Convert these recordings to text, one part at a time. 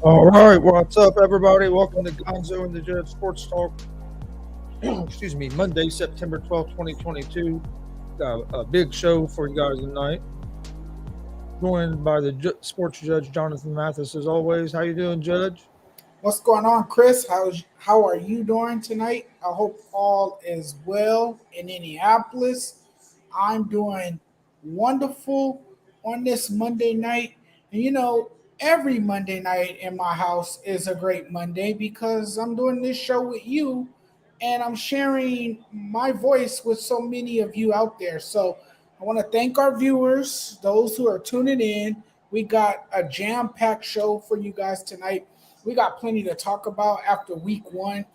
All right, what's up, everybody? Welcome to Gonzo and the Judge Sports Talk. Excuse me, Monday, September 12th, 2022. Got a big show for you guys tonight. Joined by the sports judge, Jonathan Mathis, as always. How you doing, Judge? What's going on, Chris? How are you doing tonight? I hope all is well in Indianapolis. I'm doing wonderful on this Monday night. And every Monday night in my house is a great Monday because I'm doing this show with you and I'm sharing my voice with so many of you out there. So I want to thank our viewers, those who are tuning in. We got a jam packed show for you guys tonight. We got plenty to talk about after week 1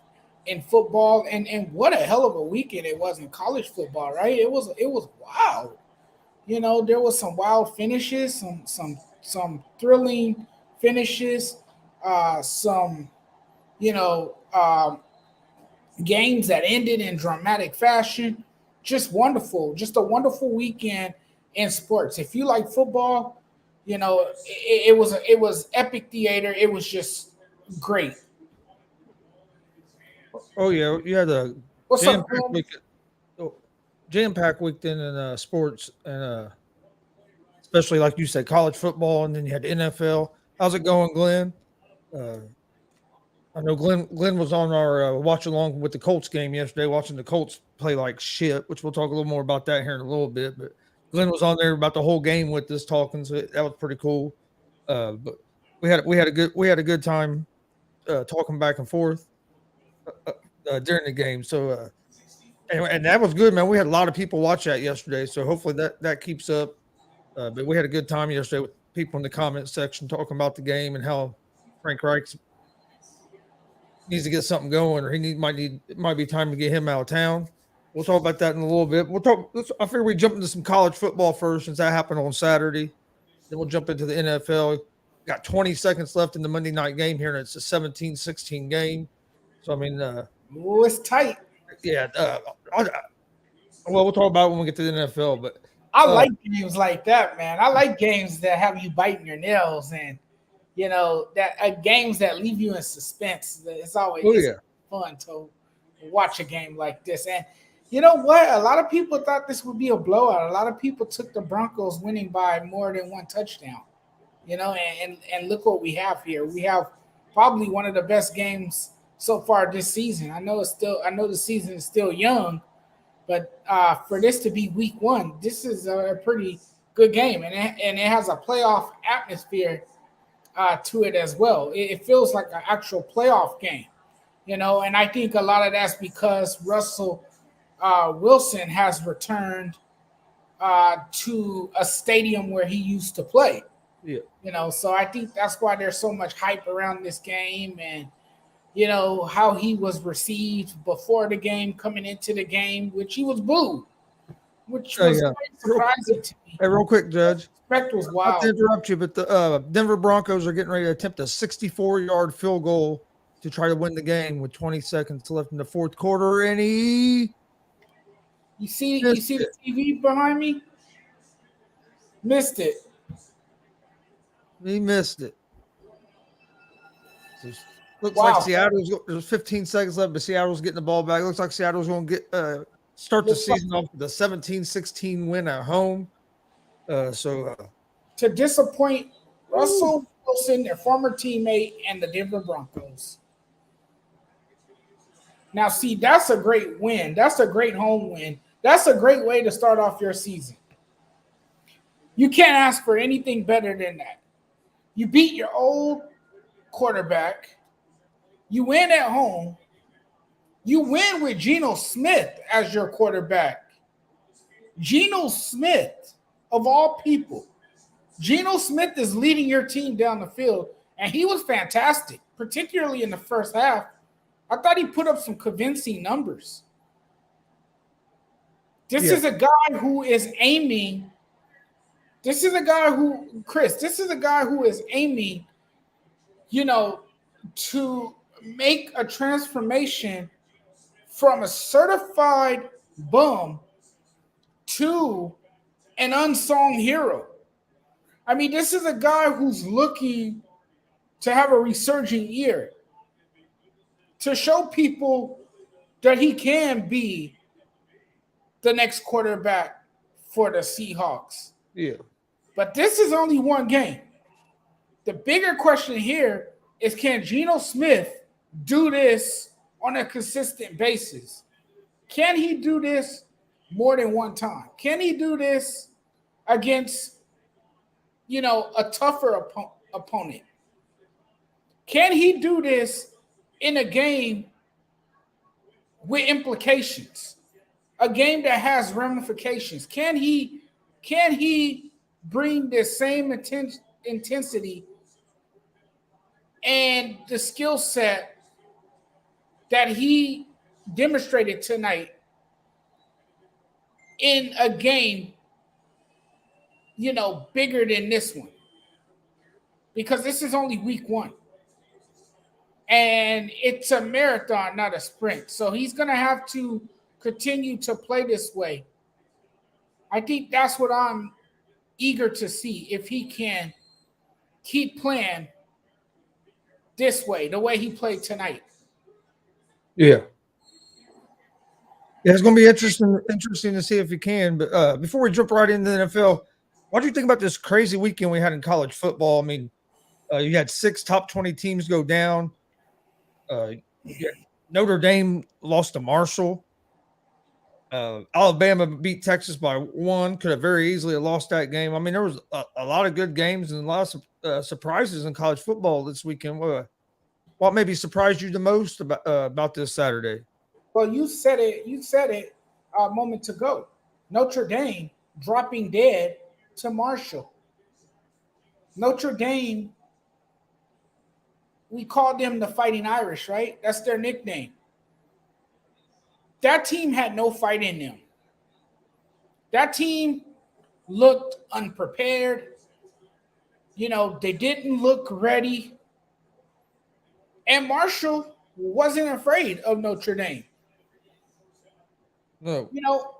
in football, and what a hell of a weekend it was in college football, right? It was wild. There was some wild finishes, some thrilling finishes, some you know games that ended in dramatic fashion. Just wonderful, just a wonderful weekend in sports. If you like football, it was epic theater. It was just great. Oh yeah, you had a What's up, jam-packed man? weekend. Oh, jam-packed weekend in sports, and especially like you said, college football, and then you had the NFL. How's it going, Glenn? Uh, I know Glenn was on our watch along with the Colts game yesterday, watching the Colts play like shit, which we'll talk a little more about that here in a little bit. But Glenn was on there about the whole game with us talking, so that was pretty cool. But we had a good time talking back and forth during the game. So anyway, and that was good, man. We had a lot of people watch that yesterday, so hopefully that keeps up. But we had a good time yesterday with people in the comment section talking about the game and how Frank Reich needs to get something going, or it might be time to get him out of town. We'll talk about that in a little bit. I figure we jump into some college football first since that happened on Saturday. Then we'll jump into the NFL. Got 20 seconds left in the Monday night game here, and it's a 17-16 game. So I mean, Oh, it's tight. yeah. Well, we'll talk about it when we get to the NFL. But I uh, like games like that, man. I like games that have you biting your nails and that games that leave you in suspense. oh It's yeah, fun to watch a game like this. And you know what? A lot of people thought this would be a blowout. A lot of people took the Broncos winning by more than one touchdown. And look what we have here. We have probably one of the best games so far this season. I know the season is still young, but for this to be week 1, this is a pretty good game, and it has a playoff atmosphere to it as well. It feels like an actual playoff game, and I think a lot of that's because Russell Wilson has returned to a stadium where he used to play. yeah. So I think that's why there's so much hype around this game, and how he was received before the game, coming into the game, which he was booed, which Hey, was quite real, surprising to me. real quick, Judge. Respect was Not to wild. interrupt you, but the Denver Broncos are getting ready to attempt a 64-yard field goal to try to win the game with 20 seconds left in the fourth quarter, and he You missed see the it. TV behind me? Missed it. He missed it. So looks like Wow. there's 15 seconds left, but Seattle's getting the ball back. Looks like Seattle's going to get start the Looks like season off with a 17-16 win at home. So to disappoint woo. Russell Wilson, their former teammate, and the Denver Broncos. Now, see, that's a great win. That's a great home win. That's a great way to start off your season. You can't ask for anything better than that. You beat your old quarterback. You win at home. You win with Geno Smith as your quarterback. Geno Smith, of all people. Geno Smith is leading your team down the field, and he was fantastic, particularly in the first half. I thought he put up some convincing numbers. This Yeah, is a guy who is aiming. This is a guy who, Chris, this is a guy who is aiming, you know, to make a transformation from a certified bum to an unsung hero. I mean, this is a guy who's looking to have a resurgent year, to show people that he can be the next quarterback for the Seahawks. Yeah. But this is only one game. The bigger question here is, can Geno Smith do this on a consistent basis? Can he do this more than one time? Can he do this against, a tougher opponent? Can he do this in a game with implications? A game that has ramifications? Can he bring the same intensity and the skill set that he demonstrated tonight in a game, bigger than this one? Because this is only week one. And it's a marathon, not a sprint. So he's going to have to continue to play this way. I think that's what I'm eager to see, if he can keep playing this way, the way he played tonight. Yeah. Yeah, it's going to be interesting to see if he can. But before we jump right into the NFL, what do you think about this crazy weekend we had in college football? I mean, you had 6 top 20 teams go down. Notre Dame lost to Marshall. Alabama beat Texas by 1. Could have very easily lost that game. I mean, there was a lot of good games and a lot of surprises in college football this weekend. What maybe surprised you the most about this Saturday? Well, you said it a moment ago. Notre Dame dropping dead to Marshall. Notre Dame, we call them the Fighting Irish, right? That's their nickname. That team had no fight in them. That team looked unprepared. They didn't look ready. And Marshall wasn't afraid of Notre Dame. No.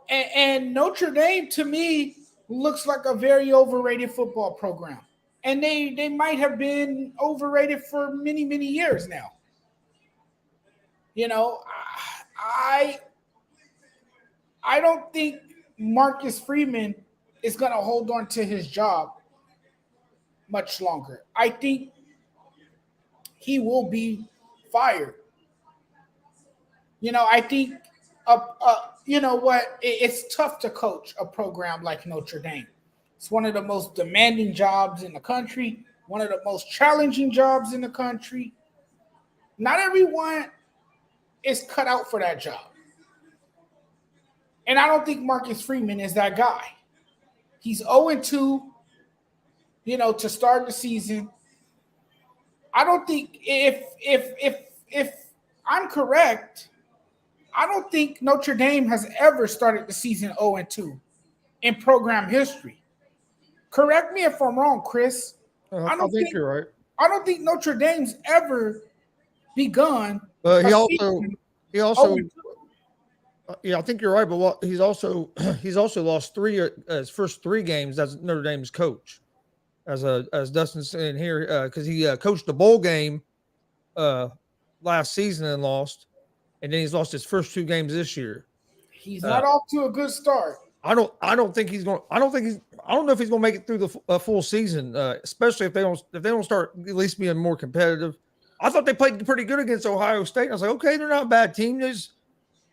And Notre Dame, to me, looks like a very overrated football program. And they might have been overrated for many, many years now. I don't think Marcus Freeman is going to hold on to his job much longer. I think he will be fired. I think, it's tough to coach a program like Notre Dame. It's one of the most demanding jobs in the country, one of the most challenging jobs in the country. Not everyone is cut out for that job. And I don't think Marcus Freeman is that guy. He's 0-2, to start the season. I don't think, if I'm correct, I don't think Notre Dame has ever started the season 0-2 in program history. Correct me if I'm wrong, Chris. I think you're right. I don't think Notre Dame's ever begun. He also, I think you're right. But he's also lost his first 3 games as Notre Dame's coach, as Dustin's saying here, because he coached the bowl game last season and lost, and then he's lost his first 2 games this year. He's not off to a good start. I don't think he's going. I don't know if he's going to make it through the full season, especially if they don't start at least being more competitive. I thought they played pretty good against Ohio State. I was like, okay, they're not a bad team. There's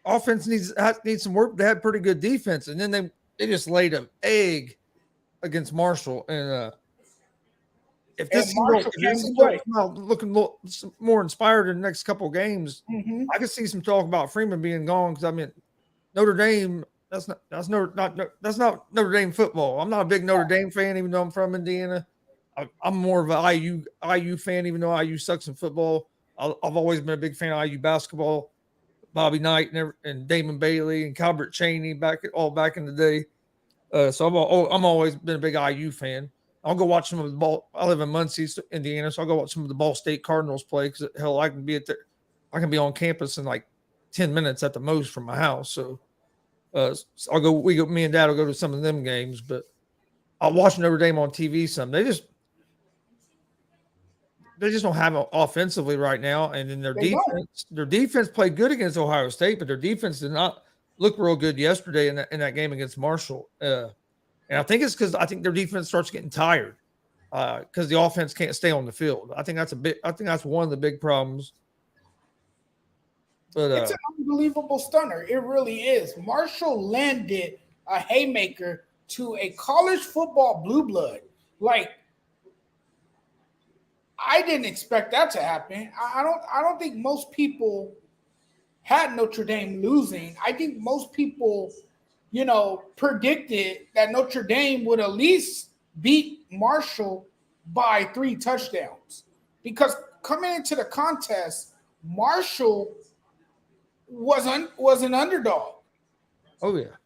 offense needs some work. They had pretty good defense, and then they just laid an egg against Marshall. And if this is looking more inspired in the next couple of games, I could see some talk about Freeman being gone, because I mean, Notre Dame. That's not Notre Dame football. I'm not a big Notre Dame fan, even though I'm from Indiana. I'm more of an IU fan, even though IU sucks in football. I've always been a big fan of IU basketball. Bobby Knight and Damon Bailey and Calbert Chaney back in the day. So I'm always been a big IU fan. I'll go watch some of the ball. I live in Muncie, Indiana, so I'll go watch some of the Ball State Cardinals play, because hell, I can be on campus in like 10 minutes at the most from my house. So. Me and Dad will go to some of them games, but I'll watch Notre Dame on TV some. they just don't have it offensively right now. And then They don't. their defense played good against Ohio State, but their defense did not look real good yesterday in that game against Marshall. And I think it's because I think their defense starts getting tired because the offense can't stay on the field. I think that's one of the big problems. But It's an unbelievable stunner. It really is. Marshall landed a haymaker to a college football blue blood. Like, I didn't expect that to happen. I don't think most people had Notre Dame losing. I think most people, predicted that Notre Dame would at least beat Marshall by 3 touchdowns. Because coming into the contest, Marshall was an underdog. oh yeah,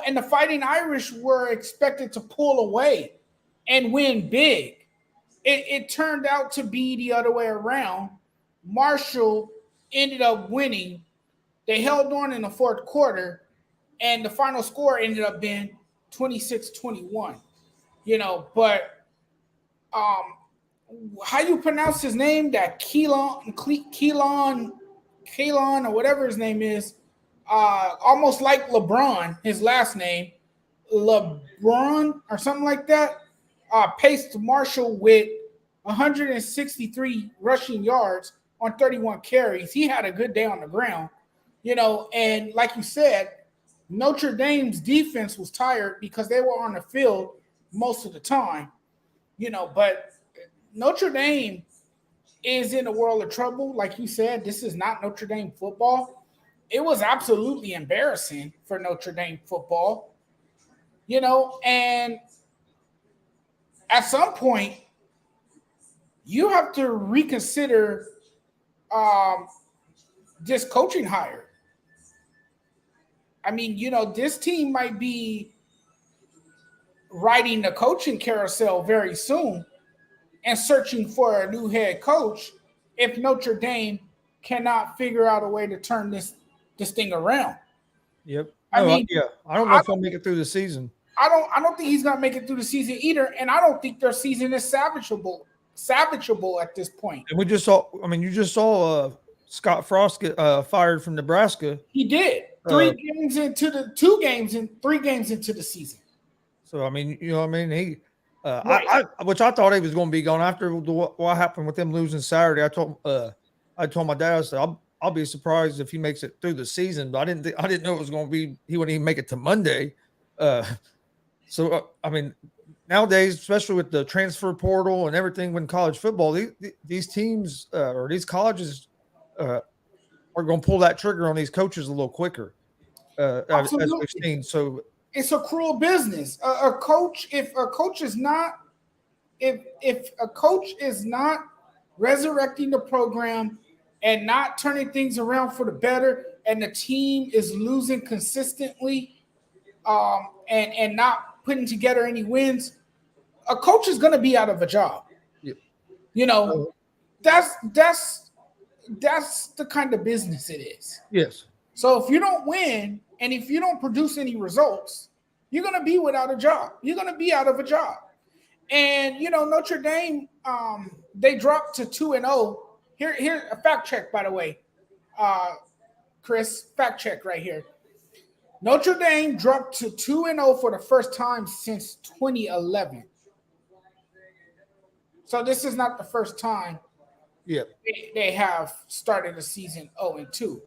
And the Fighting Irish were expected to pull away and win big. It turned out to be the other way around. Marshall ended up winning. They held on in the fourth quarter, and the final score ended up being 26-21. But how you pronounce his name? That Keelan, or whatever his name is, almost like LeBron, his last name, LeBron or something like that, paced Marshall with 163 rushing yards on 31 carries. He had a good day on the ground, and like you said, Notre Dame's defense was tired because they were on the field most of the time, but Notre Dame is in a world of trouble. Like you said, this is not Notre Dame football. It was absolutely embarrassing for Notre Dame football, and at some point, you have to reconsider this coaching hire. I mean, this team might be riding the coaching carousel very soon and searching for a new head coach if Notre Dame cannot figure out a way to turn this thing around. yep. I mean, yeah, I don't know if I'll make it through the season. I don't think he's gonna make it through the season either, and I don't think their season is salvageable at this point. And we just saw. I mean, you just saw Scott Frost get fired from Nebraska. He did 3 games into the 2 games and 3 games into the season. So I mean, what I mean? He, Right. which I thought he was going to be gone after what happened with them losing Saturday. I told my dad, I said, I'll be surprised if he makes it through the season, but I didn't know it was going to be he wouldn't even make it to Monday. I mean, nowadays, especially with the transfer portal and everything in college football, these teams or these colleges are going to pull that trigger on these coaches a little quicker, as we've seen. So it's a cruel business. A coach, if a coach is not resurrecting the program and not turning things around for the better, and the team is losing consistently, and not putting together any wins, a coach is going to be out of a job. Yep. That's the kind of business it is. Yes. So if you don't win and if you don't produce any results, you're going to be without a job. You're going to be out of a job. And Notre Dame, they dropped to 2-0. Here, a fact check, by the way, Chris. Fact check right here. Notre Dame dropped to 2-0 for the first time since 2011. So this is not the first time. Yeah. They have started the season 0-2.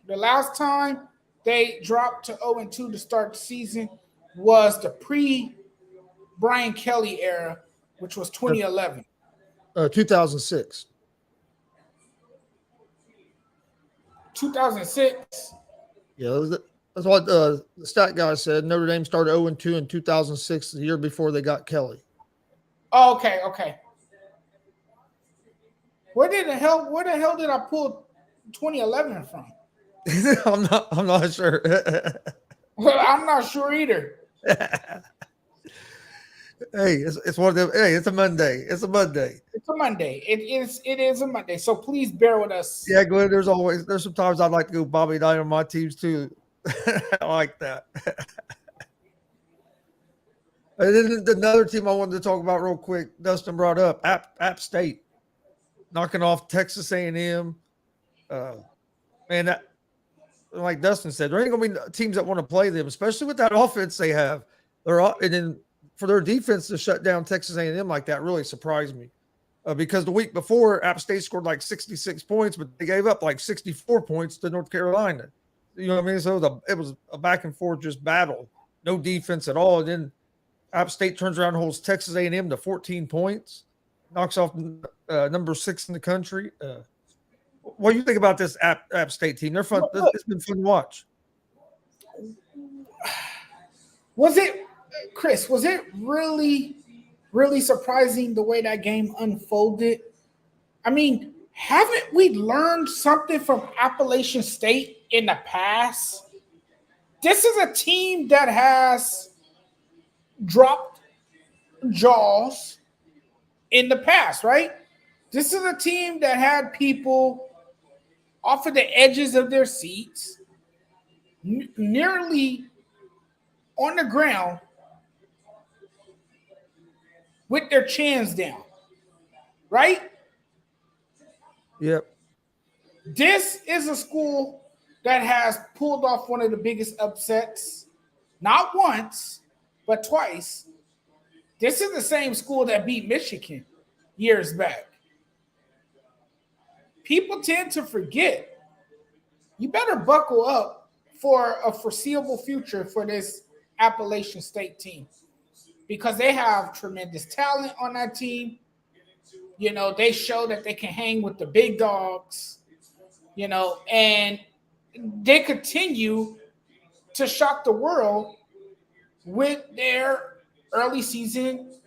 The last time they dropped to 0-2 to start the season was the pre-Brian Kelly era, which was 2011. 2006. 2006. Yeah, that's what the stat guy said. Notre Dame started 0-2 in 2006, the year before they got Kelly. Oh, okay. Where the hell did I pull 2011 from? I'm not sure. Well, I'm not sure either. Hey, it's one of them. Hey, it's a Monday. It's a Monday. It's a Monday. It is a Monday. So please bear with us. Yeah, Glenn. There's sometimes I'd like to go Bobby Knight on my teams too. I like that. And then another team I wanted to talk about real quick. Dustin brought up App State. knocking off Texas A&M. Man, that, like Dustin said, there ain't gonna be teams that want to play them, especially with that offense they have. And then for their defense to shut down Texas A&M like that really surprised me. Because the week before, App State scored like 66 points, but they gave up like 64 points to North Carolina. You know what I mean? So it was a back and forth just battle, no defense at all. And then App State turns around and holds Texas A&M to 14 points, knocks off number 6 in the country. What do you think about this App State team? They're fun. It's been fun to watch. Was it, Chris? Was it really, really surprising the way that game unfolded? I mean, haven't we learned something from Appalachian State in the past? This is a team that has dropped jaws in the past, right? This is a team that had people off of the edges of their seats, nearly on the ground with their chins down, right? Yep. This is a school that has pulled off one of the biggest upsets, not once, but twice. This is the same school that beat Michigan years back. People tend to forget. You better buckle up for a foreseeable future for this Appalachian State team because they have tremendous talent on that team. You know, they show that they can hang with the big dogs, you know, and they continue to shock the world with their early season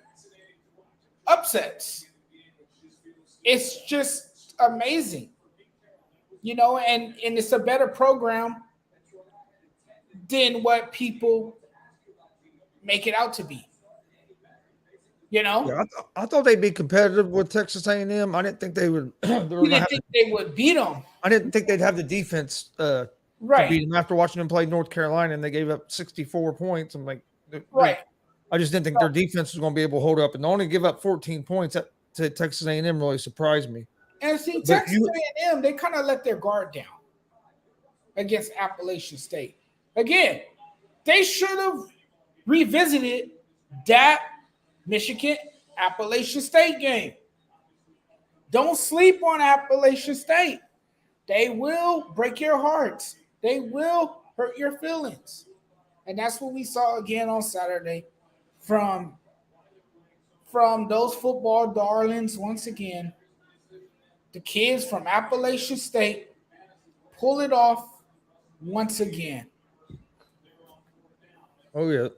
upsets. It's just amazing, you know, and it's a better program than what people make it out to be. You know, Yeah, I thought they'd be competitive with Texas A&M. I didn't think they would. you didn't think they would beat them. I didn't think they'd have the defense to beat them after watching them play North Carolina, and they gave up 64 points. I'm like, right. I just didn't think their defense was going to be able to hold up, and to only give up 14 points to Texas A&M really surprised me. And see, Texas A&M, they kind of let their guard down against Appalachian State. Again, they should have revisited that Michigan Appalachian State game. Don't sleep on Appalachian State. They will break your hearts. They will hurt your feelings. And that's what we saw again on Saturday from those football darlings once again. The kids from Appalachian State pull it off once again. Oh, yeah.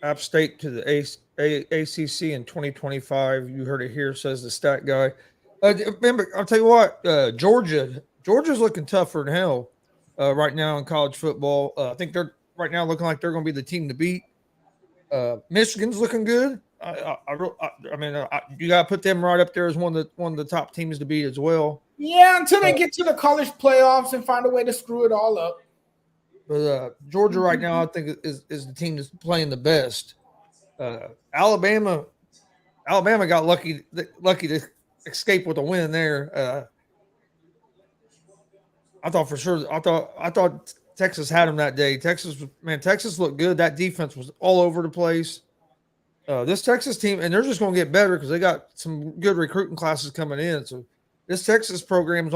App State to the ACC in 2025. You heard it here, says the stat guy. Remember, I'll tell you what, Georgia's looking tougher than hell right now in college football. I think they're right now looking like they're going to be the team to beat. Michigan's looking good. You got to put them right up there as one of the top teams to beat as well. Yeah, until they get to the college playoffs and find a way to screw it all up. But Georgia right now, I think, is the team that's playing the best. Alabama got lucky to escape with a win there. I thought for sure. I thought Texas had them that day. Texas looked good. That defense was all over the place. This Texas team, and they're just going to get better because they got some good recruiting classes coming in. So this Texas program is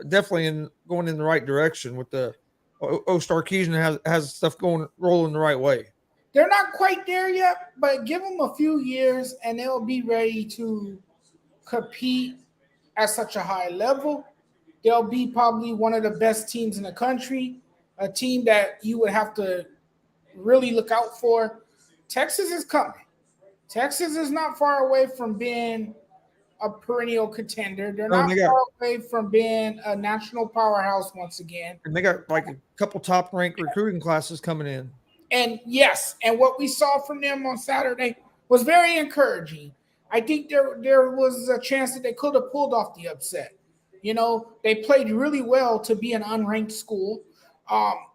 definitely going in the right direction with the. Starkeesian has stuff rolling the right way. They're not quite there yet, but give them a few years and they'll be ready to compete at such a high level. They'll be probably one of the best teams in the country, a team that you would have to really look out for. Texas is coming. Texas is not far away from being a perennial contender. They're not far away from being a national powerhouse once again. And they got like a couple top-ranked recruiting classes coming in. And yes, and what we saw from them on Saturday was very encouraging. I think there was a chance that they could have pulled off the upset. You know, they played really well to be an unranked school.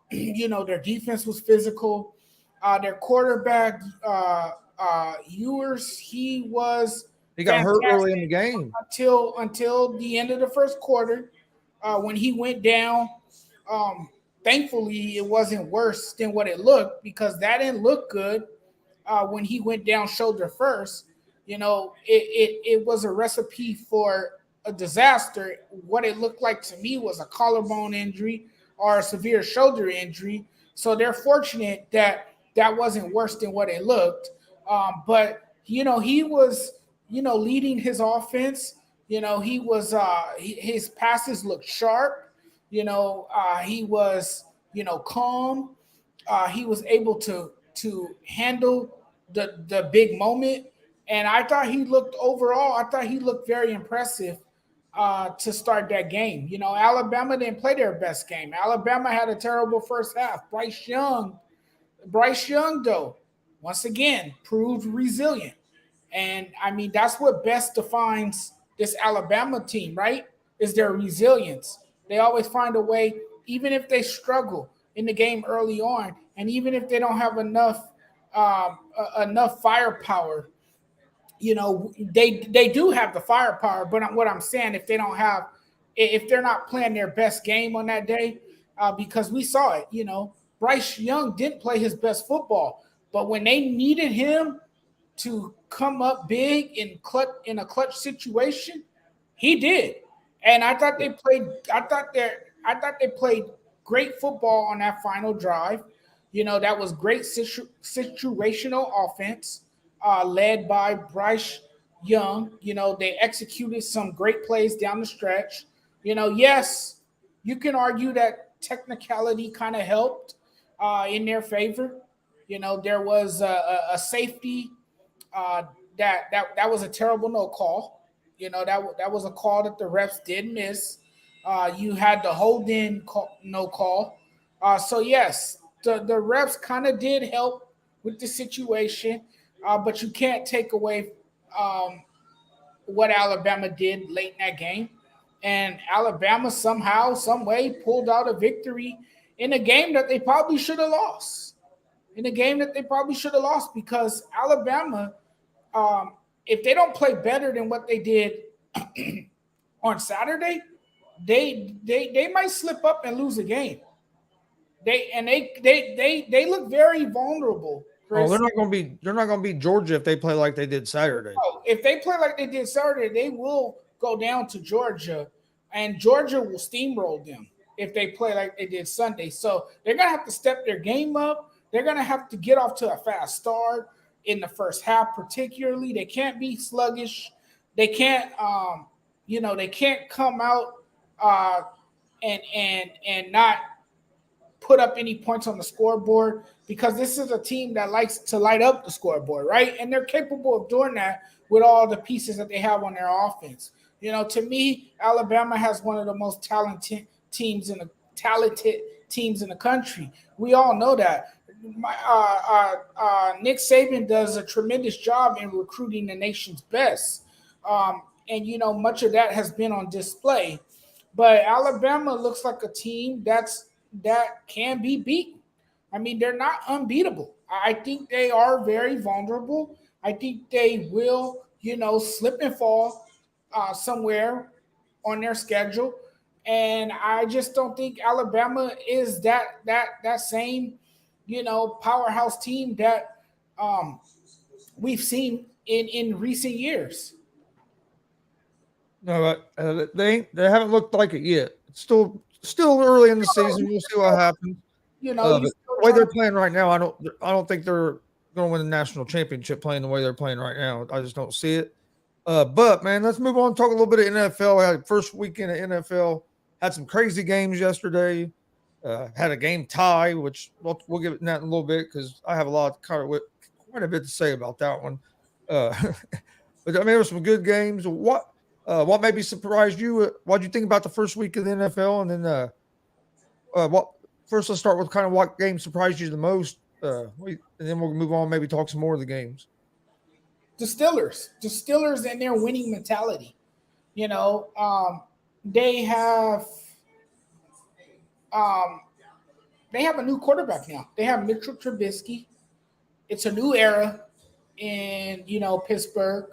You know, their defense was physical. Their quarterback, Ewers, he was He got hurt early in the fantastic game. until the end of the first quarter when he went down. Um, Thankfully, it wasn't worse than what it looked because that didn't look good when he went down shoulder first. It was a recipe for a disaster. What it looked like to me was a collarbone injury or a severe shoulder injury. So they're fortunate that that wasn't worse than what it looked. But he was leading his offense. He was his passes looked sharp. He was calm. He was able to handle the big moment, and I thought he looked overall. I thought he looked very impressive to start that game. Alabama didn't play their best game. Alabama had a terrible first half. Bryce Young, though, once again proved resilient. And I mean, that's what best defines this Alabama team, right? Is their resilience. They always find a way, even if they struggle in the game early on, and even if they don't have enough firepower. They do have the firepower, but what I'm saying, if they're not playing their best game on that day, because we saw it. Bryce Young didn't play his best football, but when they needed him to come up big in a clutch situation, he did. And I thought they played. I thought they played great football on that final drive. That was great situational offense led by Bryce Young. They executed some great plays down the stretch. Yes, you can argue that technicality kind of helped in their favor. There was a safety uh, that was a terrible no call. That was a call that the refs did miss. You had the hold in no call. So yes, the refs kind of did help with the situation, but you can't take away um, what Alabama did late in that game. And Alabama somehow, some way, pulled out a victory in a game that they probably should have lost. In a game that they probably should have lost because Alabama, if they don't play better than what they did on Saturday, they might slip up and lose a game. They look very vulnerable, Oh, Chris. they're not gonna beat Georgia if they play like they did Saturday. No, if they play like they did Saturday, they will go down to Georgia, and Georgia will steamroll them if they play like they did Sunday. So they're gonna have to step their game up. They're gonna have to get off to a fast start in the first half, particularly. They can't be sluggish. They can't, they can't come out uh, and not put up any points on the scoreboard because this is a team that likes to light up the scoreboard, right? And they're capable of doing that with all the pieces that they have on their offense. To me, Alabama has one of the most talented teams in the country. We all know that. Nick Saban does a tremendous job in recruiting the nation's best, and much of that has been on display. But Alabama looks like a team that can be beaten. I mean, they're not unbeatable. I think they are very vulnerable. I think they will, slip and fall somewhere on their schedule. And I just don't think Alabama is that same, powerhouse team that we've seen in recent years. No, they haven't looked like it yet. It's still early in the season. We'll see what happens. You're But still the way trying. they're playing right now, I don't think they're going to win the national championship playing the way they're playing right now. I just don't see it. But man, let's move on. Talk a little bit of NFL. We had first weekend of NFL. Had some crazy games yesterday. Had a game tie, which we'll get into that in a little bit because I have a lot quite a bit to say about that one. Uh, but I mean, there were some good games. What maybe surprised you? What did you think about the first week of the NFL? And then what? First, let's start with kind of what game surprised you the most, and then we'll move on. Maybe talk some more of the games. The Steelers and their winning mentality. You know, they have um, they have a new quarterback now. They have Mitchell Trubisky. It's a new era in Pittsburgh.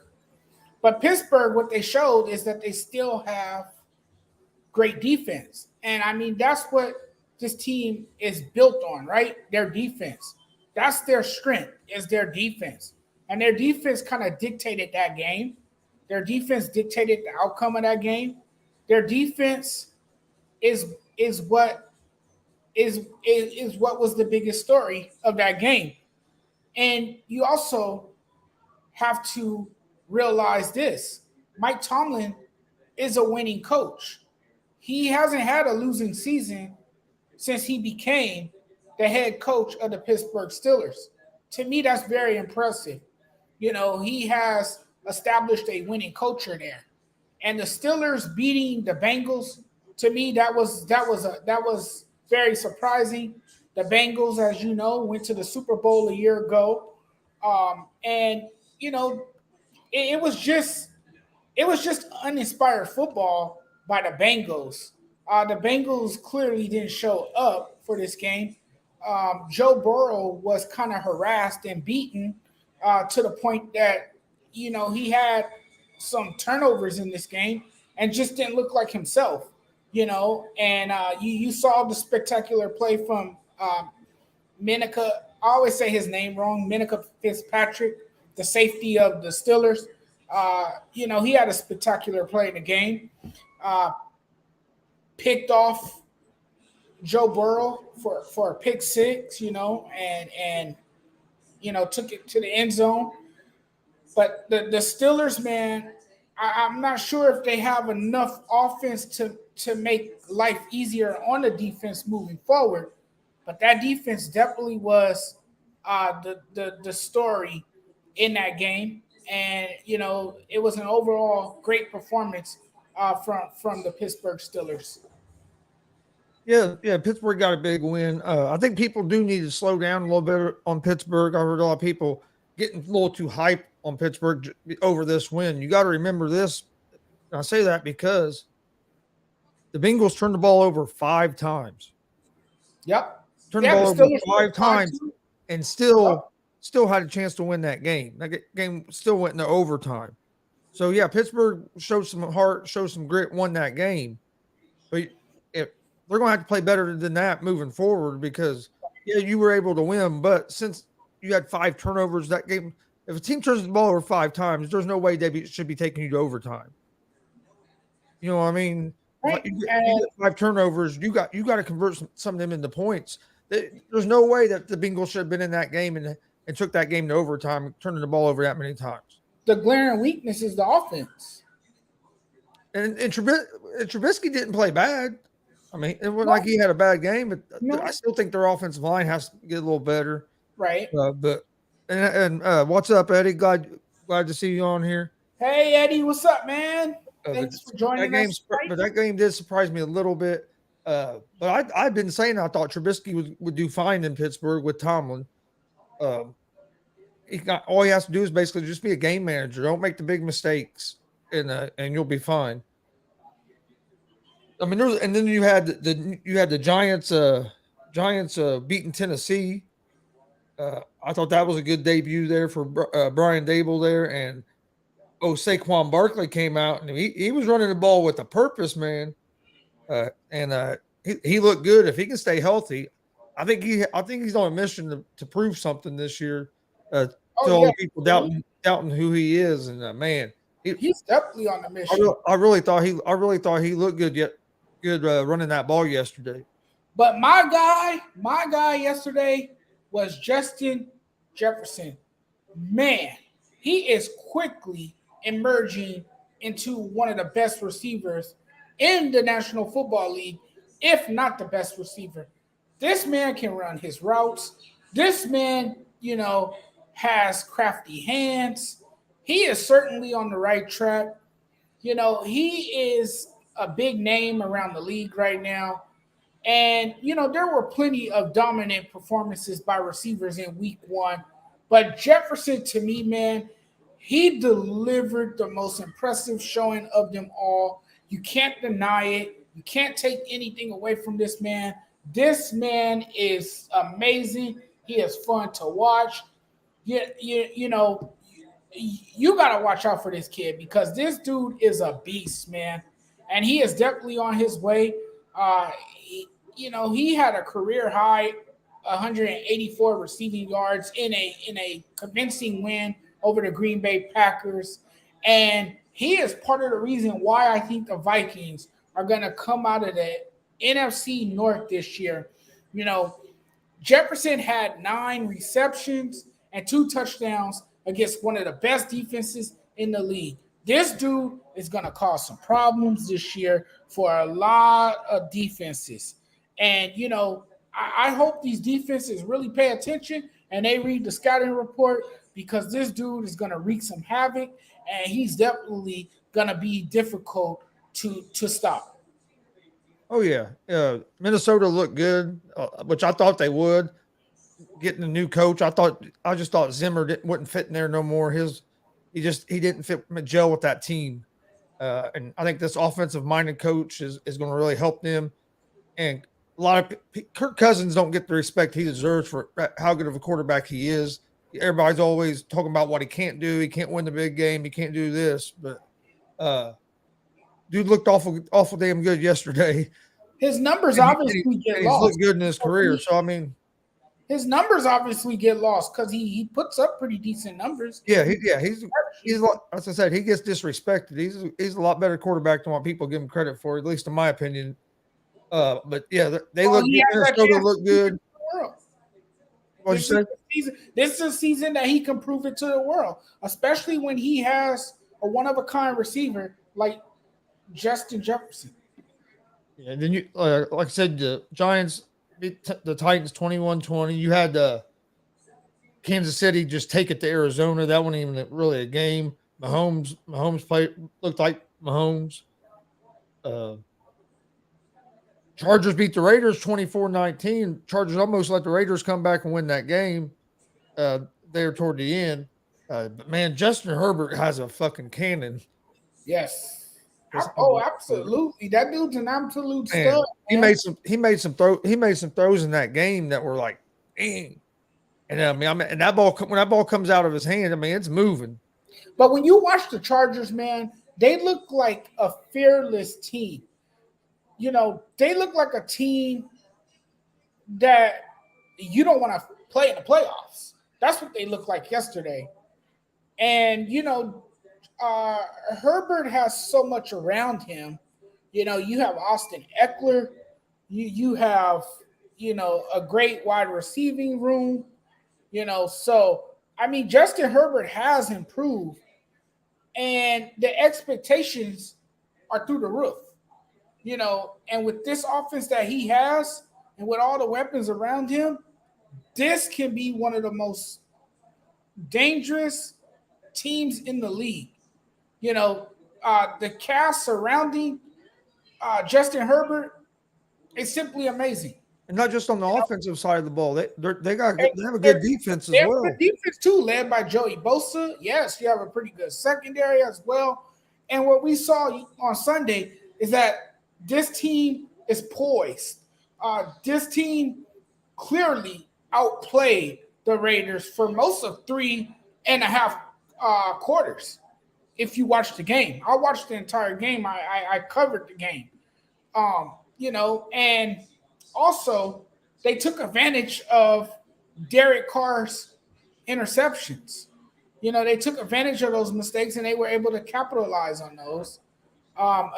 But Pittsburgh, what they showed is that they still have great defense. And I mean, that's what this team is built on, right? Their defense. That's their strength, is their defense. And their defense kind of dictated that game. Their defense dictated the outcome of that game. Their defense is what is what was the biggest story of that game. And you also have to realize this. Mike Tomlin is a winning coach. He hasn't had a losing season since he became the head coach of the Pittsburgh Steelers. To me, that's very impressive. He has established a winning culture there. And the Steelers beating the Bengals, to me, that was very surprising. The Bengals, as you know, went to the Super Bowl a year ago. And you know, it was just uninspired football by the Bengals. The Bengals clearly didn't show up for this game. Joe Burrow was kind of harassed and beaten to the point that he had some turnovers in this game and just didn't look like himself. And you saw the spectacular play from Minica. I always say his name wrong. Minica Fitzpatrick, the safety of the Steelers. He had a spectacular play in the game. Uh, Picked off Joe Burrow for a pick six, and took it to the end zone. But the Steelers, man, I'm not sure if they have enough offense to make life easier on the defense moving forward. But that defense definitely was the story in that game, and it was an overall great performance from the Pittsburgh Steelers. Yeah, yeah. Pittsburgh got a big win. I think people do need to slow down a little bit on Pittsburgh. I heard a lot of people getting a little too hype on Pittsburgh over this win. You got to remember this. And I say that because the Bengals turned the ball over 5 times. Yep. Turned the Yeah, ball the over Steelers were 5 times, 5-2. and Yep. still had a chance to win that game. That game still went into overtime. So yeah, Pittsburgh showed some heart, showed some grit, won that game. But if they're going to have to play better than that moving forward, because yeah, you were able to win, but since you had 5 turnovers that game, if a team turns the ball over 5 times, there's no way should be taking you to overtime. You know what I mean? If Right. you And get 5 turnovers, you got to convert some of them into points. There's no way that the Bengals should have been in that game and took that game to overtime, turning the ball over that many times. the glaring weakness is the offense. And Trubisky didn't play bad. I mean, it wasn't No, like he had a bad game, but I no. still think their offensive line has to get a little better. Right. But and what's up, Eddie? Glad to see you on here. Hey, Eddie, what's up, man? But Thanks for joining us tonight. that game did surprise me a little bit. But I've been saying I thought Trubisky would do fine in Pittsburgh with Tomlin. Um, all he has to do is basically just be a game manager. Don't make the big mistakes, and you'll be fine. I mean, and then you had the Giants beating Tennessee. I thought that was a good debut there for Brian Dable there, and Saquon Barkley came out and he was running the ball with a purpose, man. And he looked good. If he can stay healthy, I think he's on a mission to prove something this year. To Oh all yeah, the people doubting who he is, and man, he's definitely on the mission. I really thought he looked good running that ball yesterday. But my guy yesterday was Justin Jefferson. Man, he is quickly emerging into one of the best receivers in the National Football League, if not the best receiver. This man can run his routes. This man, has crafty hands. He is certainly on the right track. He is a big name around the league right now. And, there were plenty of dominant performances by receivers in week one. But Jefferson, to me, man, he delivered the most impressive showing of them all. You can't deny it. You can't take anything away from this man. This man is amazing. He is fun to watch. You know, you got to watch out for this kid because this dude is a beast, man, and he is definitely on his way. He had a career high 184 receiving yards in a convincing win over the Green Bay Packers, and he is part of the reason why I think the Vikings are going to come out of the NFC North this year. You know, Jefferson had 9 receptions and 2 touchdowns against one of the best defenses in the league. This dude is going to cause some problems this year for a lot of defenses. And, I hope these defenses really pay attention and they read the scouting report because this dude is going to wreak some havoc and he's definitely going to be difficult to stop. Oh yeah, Minnesota looked good, which I thought they would. Getting a new coach, I just thought Zimmer wouldn't fit in there no more. He didn't fit gel with that team, and I think this offensive minded coach is going to really help them. And a lot of Kirk Cousins don't get the respect he deserves for how good of a quarterback he is. Everybody's always talking about what he can't do. He can't win the big game. He can't do this, but dude looked awful damn good yesterday. His numbers And, obviously get he's lost. looked good in his career. So I mean, his numbers obviously get lost because he puts up pretty decent numbers. He's as I said, he gets disrespected. He's a lot better quarterback than what people give him credit for, at least in my opinion. But yeah, they look good. Minnesota look good. What'd you say? This is a season that he can prove it to the world, especially when he has a one of a kind receiver like Justin Jefferson. Yeah, and then you like I said, the Giants beat the Titans 21-20. You had Kansas City just take it to Arizona. That wasn't even really a game. Mahomes played looked like Mahomes. Uh, Chargers beat the Raiders 24-19. Chargers almost let the Raiders come back and win that game there toward the end. But man, Justin Herbert has a fucking cannon. Yes. Absolutely. That dude's an absolute stud. Man. He made some throws in that game that were like, dang. And and that ball when that ball comes out of his hand, I mean, it's moving. But when you watch the Chargers, man, they look like a fearless team. They look like a team that you don't want to play in the playoffs. That's what they looked like yesterday. And, Herbert has so much around him. You have Austin Eckler. You have, a great wide receiving room. So, I mean, Justin Herbert has improved. And the expectations are through the roof. And with this offense that he has and with all the weapons around him, this can be one of the most dangerous teams in the league. The cast surrounding Justin Herbert is simply amazing. And not just on the offensive side of the ball, they have a good defense as well. Good defense too, led by Joey Bosa. Yes, you have a pretty good secondary as well. And what we saw on Sunday is that this team is poised. This team clearly outplayed the Raiders for most of 3.5 quarters. If you watch the game, I watched the entire game. I covered the game. And also they took advantage of Derek Carr's interceptions. They took advantage of those mistakes and they were able to capitalize on those.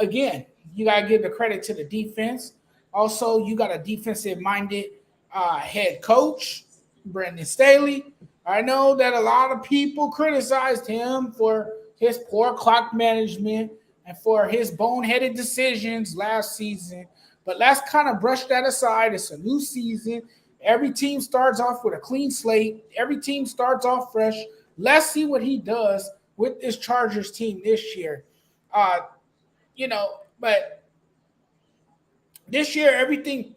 Again, you got to give the credit to the defense. Also, you got a defensive-minded head coach, Brandon Staley. I know that a lot of people criticized him for his poor clock management and for his boneheaded decisions last season. But let's kind of brush that aside. It's a new season. Every team starts off with a clean slate. Every team starts off fresh. Let's see what he does with this Chargers team this year. But this year, everything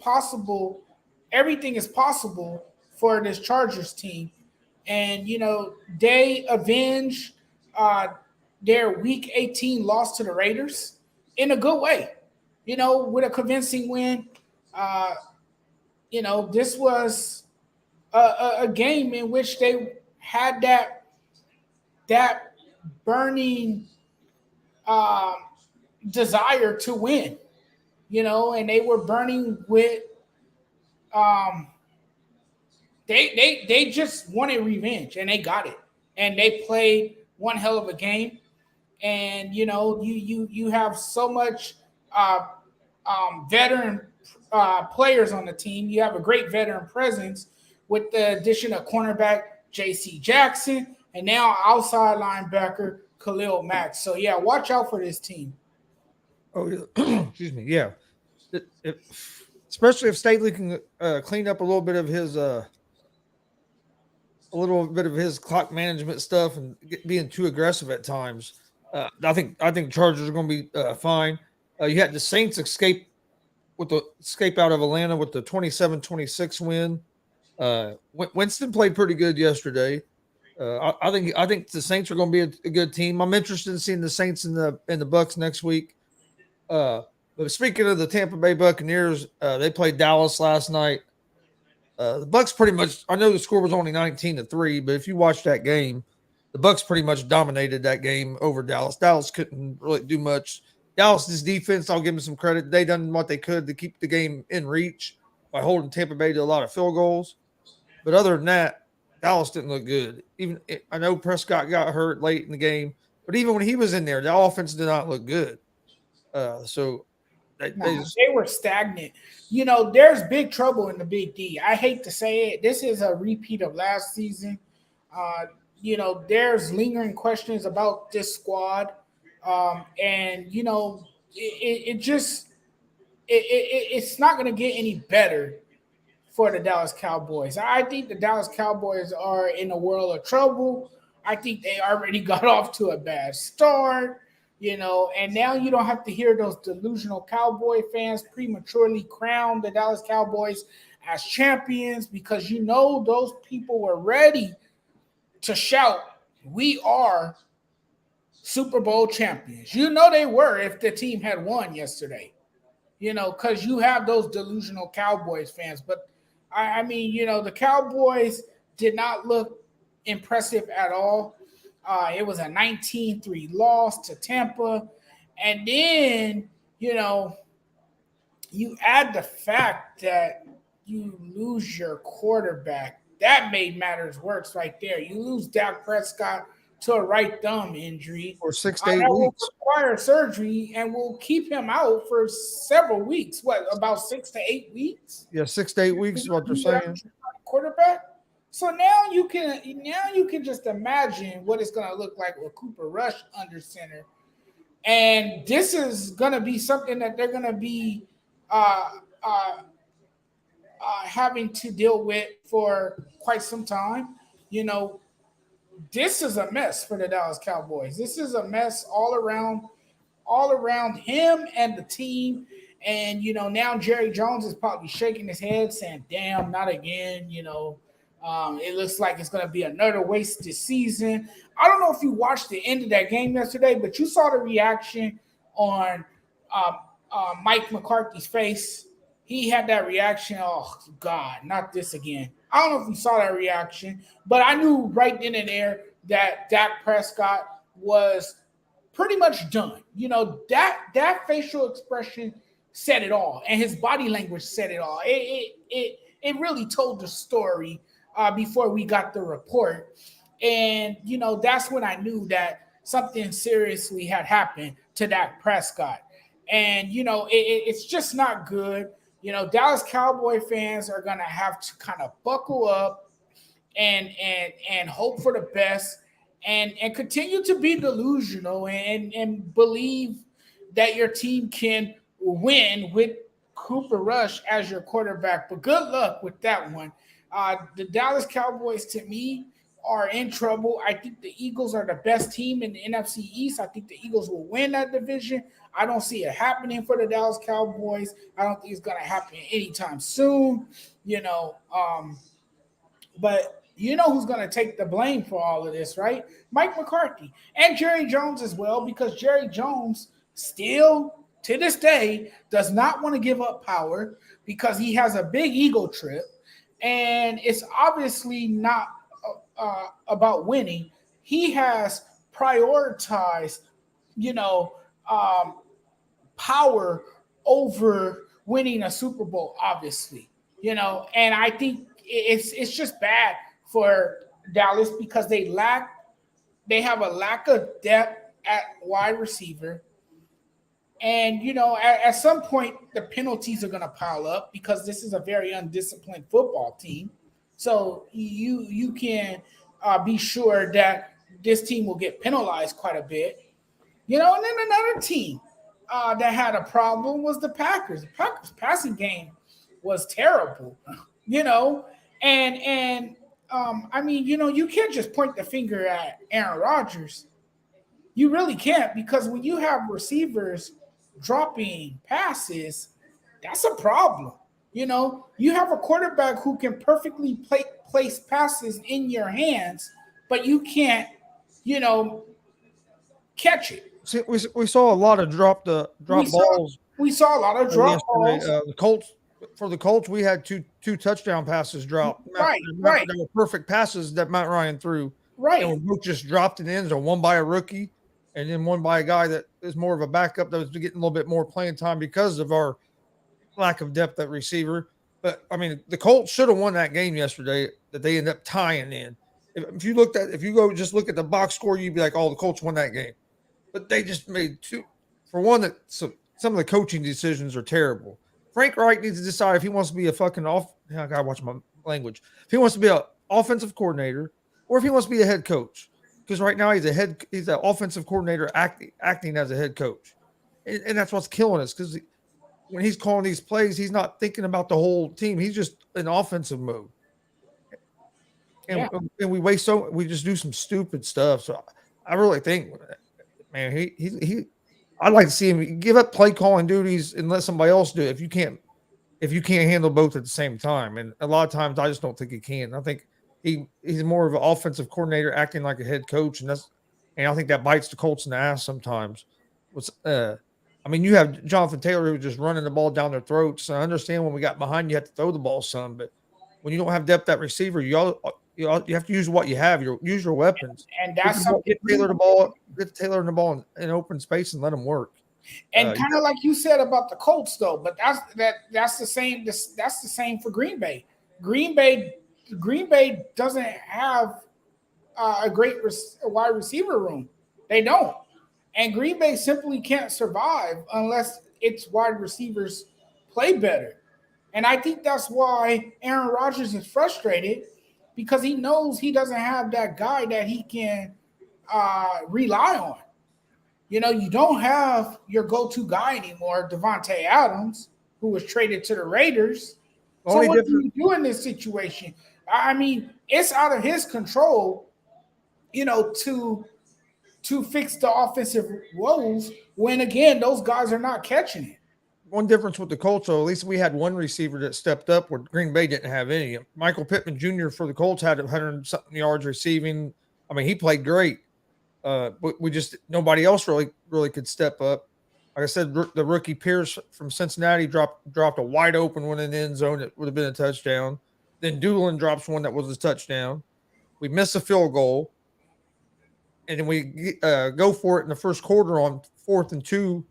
is possible for this Chargers team. And, they avenged their Week 18 loss to the Raiders in a good way, with a convincing win. This was a game in which they had that burning um, desire to win, and they were burning with um, they just wanted revenge and they got it, and they played one hell of a game. And you have so much uh, veteran players on the team. You have a great veteran presence with the addition of cornerback J.C. Jackson and now outside linebacker Khalil Mack. So yeah, watch out for this team. Oh, yeah. Excuse me. Yeah. It, especially if Staley can clean up a little bit of his clock management stuff and being too aggressive at times. I think Chargers are going to be fine. You had the Saints escape out of Atlanta with the 27-26 win. Winston played pretty good yesterday. I think the Saints are going to be a good team. I'm interested in seeing the Saints in the Bucks next week. But speaking of the Tampa Bay Buccaneers, they played Dallas last night. The Bucks pretty much. I know the score was only 19-3, but if you watch that game, the Bucks pretty much dominated that game over Dallas. Dallas couldn't really do much. Dallas's defense, I'll give them some credit. They done what they could to keep the game in reach by holding Tampa Bay to a lot of field goals. But other than that, Dallas didn't look good. I know Prescott got hurt late in the game, but even when he was in there, the offense did not look good. So they Nah, just they were stagnant. There's big trouble in the Big D. I hate to say it. This is a repeat of last season. Uh, there's lingering questions about this squad. And, it just, it's not going to get any better for the Dallas Cowboys. I think the Dallas Cowboys are in a world of trouble. I think they already got off to a bad start, and now you don't have to hear those delusional Cowboy fans prematurely crown the Dallas Cowboys as champions because those people were ready to shout, "We are Super Bowl champions." They were if the team had won yesterday, because you have those delusional Cowboys fans. But I mean, the Cowboys did not look impressive at all. It was a 19-3 loss to Tampa. And then, you add the fact that you lose your quarterback. That made matters worse right there. You lose Dak Prescott to a right thumb injury. for 6 to 8 That will weeks. require surgery and will keep him out for several weeks. What, about 6 to 8 weeks? Yeah, 6 to 8 weeks is what they're saying. Quarterback. So now you can just imagine what it's going to look like with Cooper Rush under center, and this is going to be something that they're going to be uh, uh, having to deal with for quite some time. You know, this is a mess for the Dallas Cowboys. This is a mess all around him and the team. And now Jerry Jones is probably shaking his head, saying, "Damn, not again." It looks like it's going to be another wasted season. I don't know if you watched the end of that game yesterday, but you saw the reaction on um, Mike McCarthy's face. He had that reaction. Oh God, not this again. I don't know if you saw that reaction, but I knew right then and there that Dak Prescott was pretty much done. That facial expression said it all, and his body language said it all. It really told the story before we got the report, and that's when I knew that something seriously had happened to Dak Prescott, and it's just not good. Dallas Cowboy fans are gonna have to kind of buckle up and hope for the best and continue to be delusional and believe that your team can win with Cooper Rush as your quarterback. But good luck with that one. The Dallas Cowboys, to me, are in trouble. I think the Eagles are the best team in the NFC East. I think the Eagles will win that division. I don't see it happening for the Dallas Cowboys. I don't think it's going to happen anytime soon. But who's going to take the blame for all of this, right? Mike McCarthy and Jerry Jones as well, because Jerry Jones still, to this day, does not want to give up power because he has a big ego trip. And it's obviously not about winning. He has prioritize, you know, power over winning a Super Bowl, obviously. And I think it's just bad for Dallas because they have a lack of depth at wide receiver. And at some point the penalties are going to pile up because this is a very undisciplined football team. So you can be sure that this team will get penalized quite a bit. And then another team that had a problem was the Packers. The Packers passing game was terrible. You know, and I mean, you can't just point the finger at Aaron Rodgers. You really can't because when you have receivers dropping passes, that's a problem. You have a quarterback who can perfectly place passes in your hands, but you can't, you know, catch it. See, we saw a lot of drop balls We saw a lot of drop yesterday. balls. The Colts, we had two touchdown passes dropped. Right. They were perfect passes that Matt Ryan threw. Right. And both just dropped in the end zone, one by a rookie and then one by a guy that is more of a backup that was getting a little bit more playing time because of our lack of depth at receiver. But I mean, the Colts should have won that game yesterday that they ended up tying in. If you go just look at the box score, you'd be like, oh, the Colts won that game. But they just made two. For one, some of the coaching decisions are terrible. Frank Reich needs to decide if he wants to be a fucking I gotta watch my language. If he wants to be an offensive coordinator or if he wants to be a head coach. Because right now he's an offensive coordinator acting as a head coach. And that's what's killing us because when he's calling these plays, he's not thinking about the whole team. He's just in offensive mode. And we just do some stupid stuff. So I really think, man, I'd like to see him give up play calling duties and let somebody else do it if you can't handle both at the same time. And a lot of times I just don't think he can. I think he's more of an offensive coordinator acting like a head coach, and I think that bites the Colts in the ass sometimes. I mean, you have Jonathan Taylor who was just running the ball down their throats. I understand when we got behind, you have to throw the ball some, but when you don't have depth at receiver, you have to use what you have. Use your weapons. And that's get Taylor the ball in open space and let him work. And kind of like you said about the Colts, though, but that's the same. That's the same for Green Bay. Green Bay doesn't have a great wide receiver room. They don't, and Green Bay simply can't survive unless its wide receivers play better. And I think that's why Aaron Rodgers is frustrated because he knows he doesn't have that guy that he can rely on. You don't have your go-to guy anymore, Devontae Adams, who was traded to the Raiders. So what do you do in this situation? I mean, it's out of his control, to fix the offensive woes when, again, those guys are not catching it. One difference with the Colts, though, at least we had one receiver that stepped up where Green Bay didn't have any. Michael Pittman Jr. for the Colts had 100-something yards receiving. I mean, he played great. But nobody else really could step up. Like I said, the rookie Pierce from Cincinnati dropped a wide open one in the end zone that would have been a touchdown. Then Doolin drops one that was a touchdown. We miss a field goal, and then we go for it in the first quarter on 4th and 2.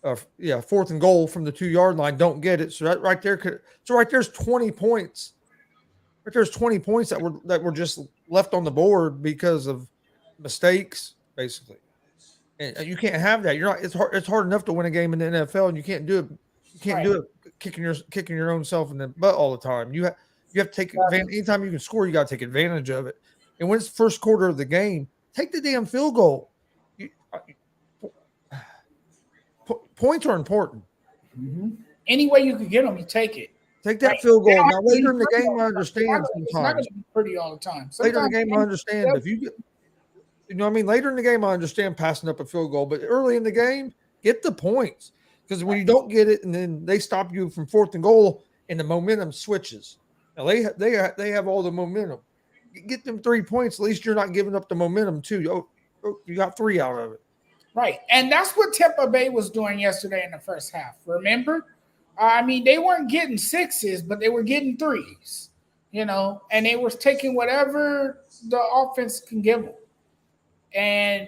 4th and goal from the 2-yard line. Don't get it. So right there's 20 points. Right there's 20 points that were just left on the board because of mistakes, basically. And you can't have that. It's hard enough to win a game in the NFL, and you can't do it. You can't do it kicking your own self in the butt all the time. You have to take advantage. Anytime you can score, you got to take advantage of it. And when it's the first quarter of the game, take the damn field goal. Points are important. Mm-hmm. Any way you can get them, you take it. Take that field goal. Now later in the game, I understand sometimes. It's not going to be pretty all the time. Later in the game, I understand. If you get, later in the game, I understand passing up a field goal, but early in the game, get the points. Because when you don't get it, and then they stop you from 4th and goal, and the momentum switches. Now they have all the momentum. Get them 3 points. At least you're not giving up the momentum too. You got 3 out of it. Right, and that's what Tampa Bay was doing yesterday in the first half. Remember, I mean, they weren't getting 6s, but they were getting 3s. And they were taking whatever the offense can give them. And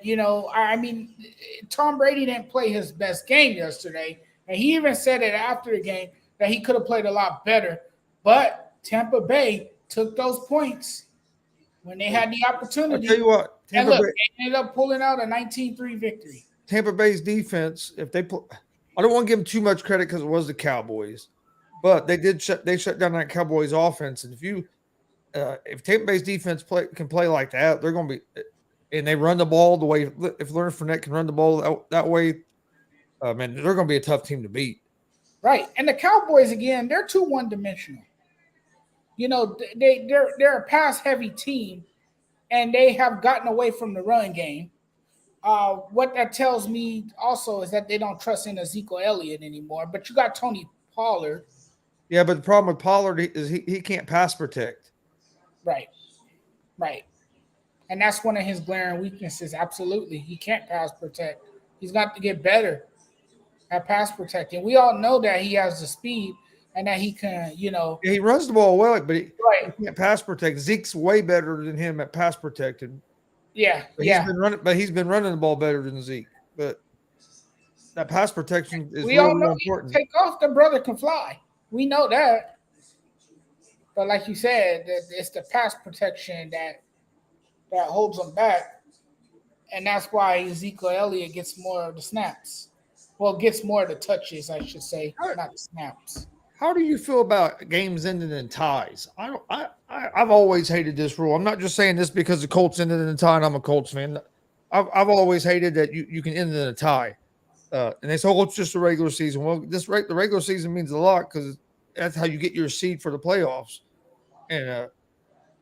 I mean, Tom Brady didn't play his best game yesterday, and he even said it after the game that he could have played a lot better. But Tampa Bay took those points when they had the I tell opportunity. you what, And look, they ended up pulling out a 19-3 victory. Tampa Bay's defense, if they play, I don't want to give them too much credit because it was the Cowboys, but they shut down that Cowboys offense. And if Tampa Bay's defense can play like that, they're going to be, and they run the ball the way if Leonard Fournette can run the ball that way, man, they're going to be a tough team to beat. Right, and the Cowboys again, they're too one-dimensional. They're a pass-heavy team, and they have gotten away from the run game. What that tells me also is that they don't trust in Ezekiel Elliott anymore. But you got Tony Pollard. Yeah, but the problem with Pollard is he can't pass protect. Right. And that's one of his glaring weaknesses. Absolutely. He can't pass protect. He's got to get better at pass protecting. We all know that he has the speed and that he can, Yeah, he runs the ball well, but he right. can't pass protect. Zeke's way better than him at pass protecting. Yeah. He's been running the ball better than Zeke. But that pass protection is we all know important. Take off, the brother can fly. We know that. But like you said, it's the pass protection that holds him back. And that's why Ezekiel Elliott gets more of the snaps. Well, gets more of the touches, I should say, not the snaps. How do you feel about games ending in ties? I've always hated this rule. I'm not just saying this because the Colts ended in a tie and I'm a Colts fan. I've always hated that you can end in a tie. And they say, oh, it's just a regular season. Well, the regular season means a lot because that's how you get your seed for the playoffs. And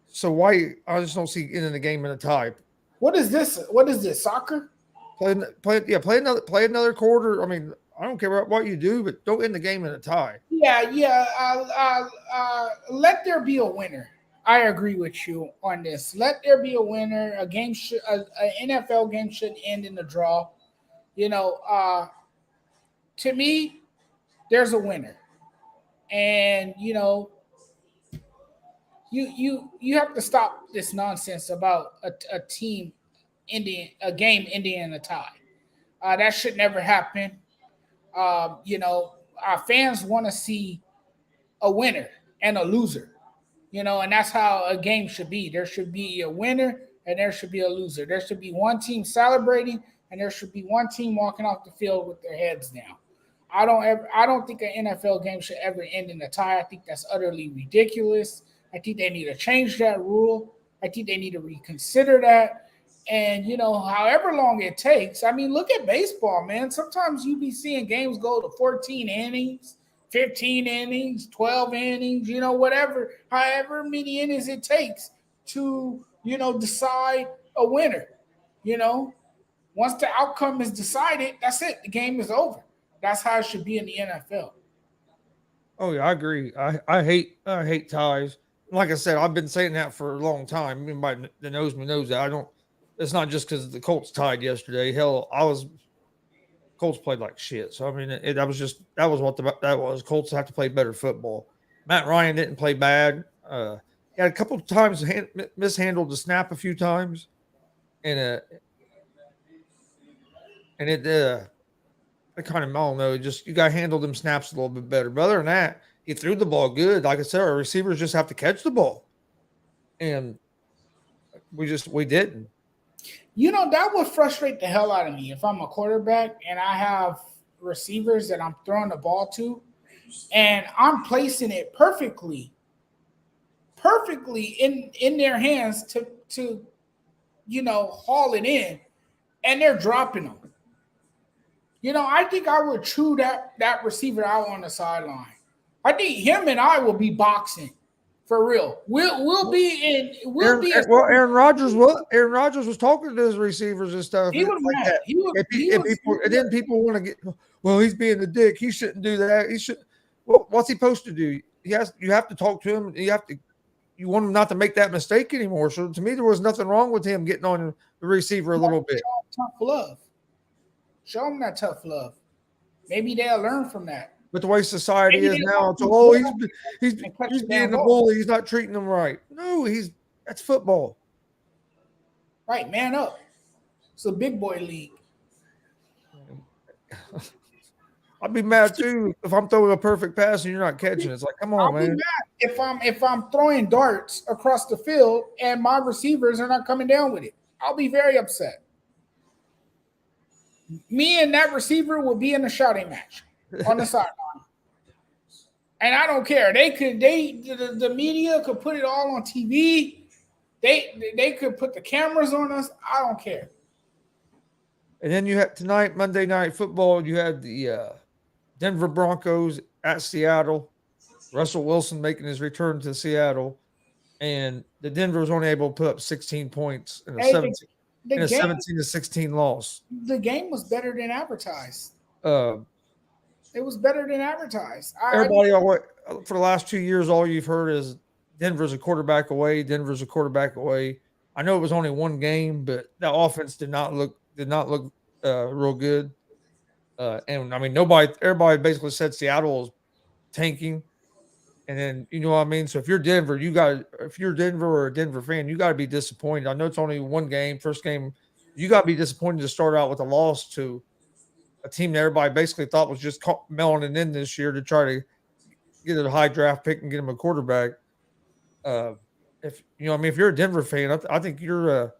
so why I just don't see ending the game in a tie. What is this? What is this? Soccer? Play another quarter. I mean, I don't care what you do, but don't end the game in a tie. Yeah. Let there be a winner. I agree with you on this. Let there be a winner. An NFL game should end in a draw. To me, there's a winner, and you have to stop this nonsense about a team ending a game ending in a tie. That should never happen. Our fans want to see a winner and a loser, and that's how a game should be. There should be a winner and there should be a loser. There should be one team celebrating and there should be one team walking off the field with their heads down. I don't think an NFL game should ever end in a tie. I think that's utterly ridiculous. I think they need to change that rule. I think they need to reconsider that. And, however long it takes, I mean, look at baseball, man. Sometimes you be seeing games go to 14 innings, 15 innings, 12 innings, whatever, however many innings it takes to, decide a winner. Once the outcome is decided, that's it. The game is over. That's how it should be in the NFL. Oh yeah, I agree. I hate ties. Like I said, I've been saying that for a long time. Anybody that knows me knows that I don't. It's not just because the Colts tied yesterday. Hell, Colts played like shit. So I mean, that was what that was. Colts have to play better football. Matt Ryan didn't play bad. He had a couple of times mishandled the snap a few times, and I kind of I don't know. Just you got to handle them snaps a little bit better. But other than that, he threw the ball good. Like I said, our receivers just have to catch the ball, and we didn't. That would frustrate the hell out of me if I'm a quarterback and I have receivers that I'm throwing the ball to, and I'm placing it perfectly in their hands to haul it in, and they're dropping them. I think I would chew that receiver out on the sideline. I think him and I will be boxing for real. We'll be in. Aaron Rodgers was talking to his receivers and stuff. He was like mad. That. And then people want to get. Well, he's being a dick. He shouldn't do that. He should. Well, what's he supposed to do? You have to talk to him. You want him not to make that mistake anymore. So to me, there was nothing wrong with him getting on the receiver a little bit. Tough love. Show him that tough love. Maybe they'll learn from that. But the way society is now, it's he's being a bully. He's not treating them right. No, that's football. Right, man up. It's a big boy league. I'd be mad too if I'm throwing a perfect pass and you're not catching it. It's like, come on, I'll be man. mad if I'm throwing darts across the field and my receivers are not coming down with it. I'll be very upset. Me and that receiver will be in a shouting match on the sideline. And I don't care. The media could put it all on TV. They could put the cameras on us. I don't care. And then you had tonight, Monday Night Football, you had the Denver Broncos at Seattle. Russell Wilson making his return to Seattle. And the Denver was only able to put up 16 points in a Hey, 17 the in a game 17-16 loss. the game was better than advertised. Uh, It was better than advertised. Everybody, for the last 2 years, all you've heard is Denver's a quarterback away. Denver's a quarterback away. I know it was only one game, but the offense did not look real good. And I mean, everybody basically said Seattle is tanking. And then you know what I mean. So if you're Denver, if you're Denver or a Denver fan, you got to be disappointed. I know it's only one game, first game. You got to be disappointed to start out with a loss to a team that everybody basically thought was just mailing it in this year to try to get a high draft pick and get him a quarterback. If you know, I mean, if you're a Denver fan, I think you're a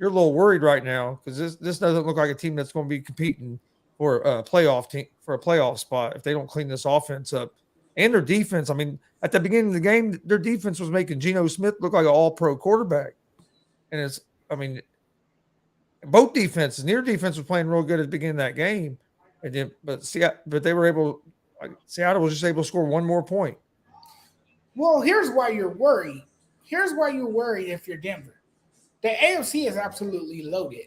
little worried right now because this doesn't look like a team that's going to be competing for a playoff spot if they don't clean this offense up and their defense. I mean, at the beginning of the game, their defense was making Geno Smith look like an all-pro quarterback, and both defenses. Near defense was playing real good at the beginning of that game, and then but they were able. Seattle was just able to score one more point. Well, here's why you're worried. Here's why you're worried if you're Denver. The AFC is absolutely loaded.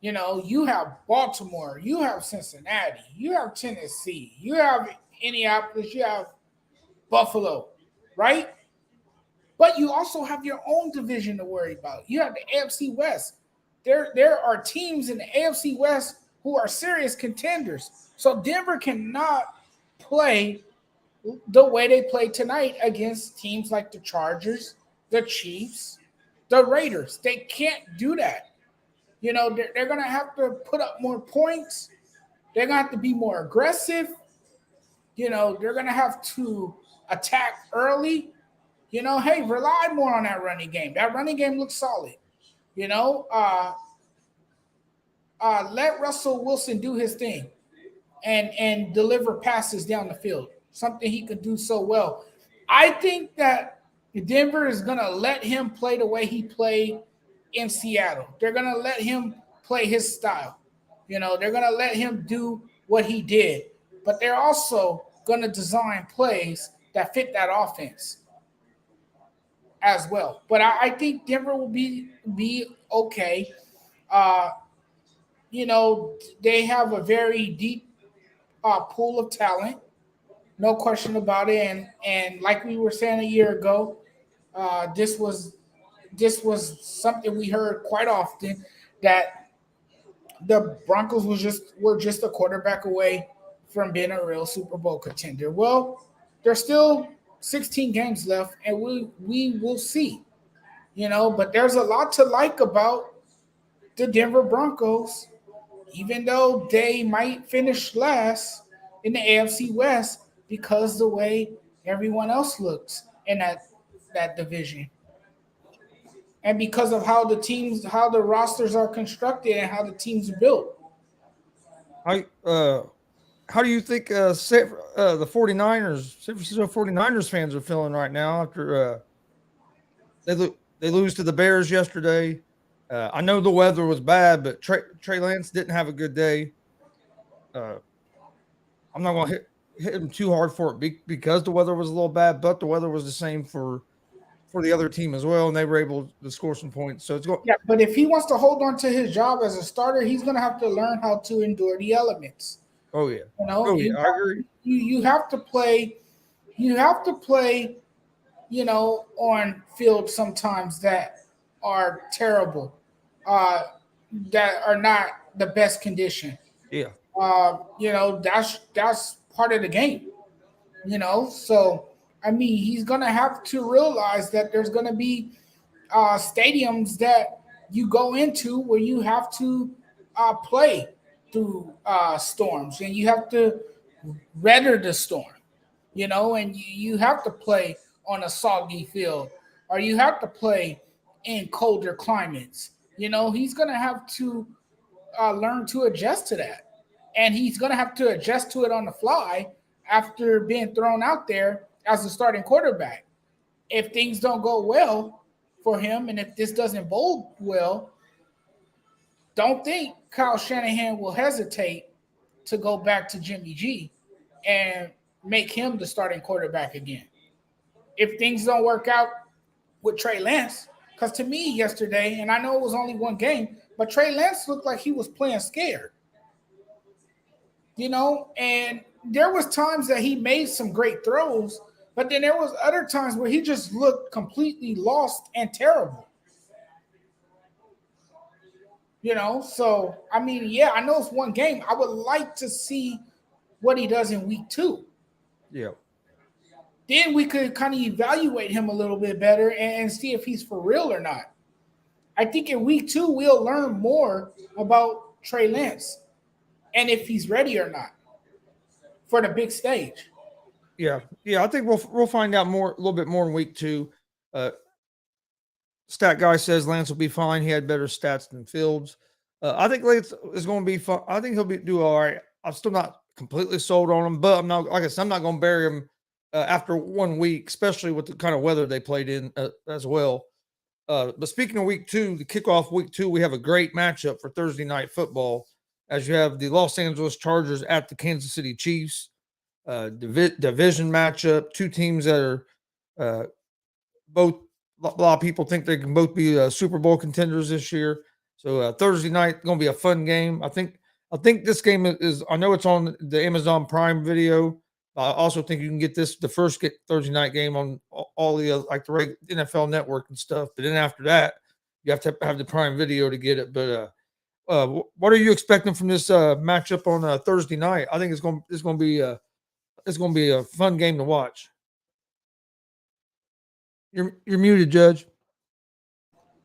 You know, you have Baltimore, you have Cincinnati, you have Tennessee, you have Indianapolis, you have Buffalo, right? But you also have your own division to worry about. You have the AFC West. There are teams in the AFC West who are serious contenders. So Denver cannot play the way they played tonight against teams like the Chargers, the Chiefs, the Raiders. They can't do that. You know, they're going to have to put up more points. They're going to have to be more aggressive. You know, they're going to have to attack early. You know, hey, rely more on that running game. That running game looks solid. You know, let Russell Wilson do his thing and deliver passes down the field, something he could do so well. I think that Denver is going to let him play the way he played in Seattle. They're going to let him play his style. You know, they're going to let him do what he did. But they're also going to design plays that fit that offense as well. But I think Denver will be okay. You know, they have a very deep pool of talent, no question about it. And like we were saying a year ago, this was something we heard quite often, that the Broncos were just a quarterback away from being a real Super Bowl contender. Well, there's still 16 games left, and we will see. You know, but there's a lot to like about the Denver Broncos, even though they might finish last in the AFC West because the way everyone else looks in that division. And because of how the rosters are constructed and how the teams are built. How do you think the 49ers, San Francisco 49ers fans are feeling right now after they lose to the Bears yesterday? I know the weather was bad, but Trey Lance didn't have a good day. I'm not going to hit him too hard for it because the weather was a little bad, but the weather was the same for the other team as well, and they were able to score some points. So it's going. Yeah, but if he wants to hold on to his job as a starter, he's going to have to learn how to endure the elements. Oh yeah. You know, oh yeah, I agree. You have to play. You have to play. You know, on fields sometimes that are terrible, that are not the best condition. Yeah. You know, that's part of the game. You know, so I mean, he's gonna have to realize that there's gonna be stadiums that you go into where you have to play through storms and you have to weather the storm, and you have to play on a soggy field or you have to play in colder climates. He's going to have to learn to adjust to that. And he's going to have to adjust to it on the fly after being thrown out there as a starting quarterback. If things don't go well for him and if this doesn't bode well, don't think Kyle Shanahan will hesitate to go back to Jimmy G and make him the starting quarterback again. If things don't work out with Trey Lance, because to me yesterday, and I know it was only one game, but Trey Lance looked like he was playing scared. And there was times that he made some great throws, but then there was other times where he just looked completely lost and terrible. So I mean, yeah, I know it's one game. I would like to see what he does in week 2. Yeah. Then we could kind of evaluate him a little bit better and see if he's for real or not. I think in week 2 we'll learn more about Trey Lance and if he's ready or not for the big stage. Yeah. I think we'll find out a little bit more in week 2. Stat guy says Lance will be fine. He had better stats than Fields. I think Lance is going to be fun. I think he'll do all right. I'm still not completely sold on him, but I'm not, like I said, I'm not going to bury him after 1 week, especially with the kind of weather they played in as well. But speaking of week 2, the kickoff week 2, we have a great matchup for Thursday night football, as you have the Los Angeles Chargers at the Kansas City Chiefs. Division matchup, two teams that are both, a lot of people think they can both be Super Bowl contenders this year. So Thursday night going to be a fun game. I think this game is. I know it's on the Amazon Prime Video. I also think you can get the first Thursday night game on all the like the NFL Network and stuff. But then after that, you have to have the Prime Video to get it. But what are you expecting from this matchup on Thursday night? I think it's going to be a fun game to watch. You're muted, Judge.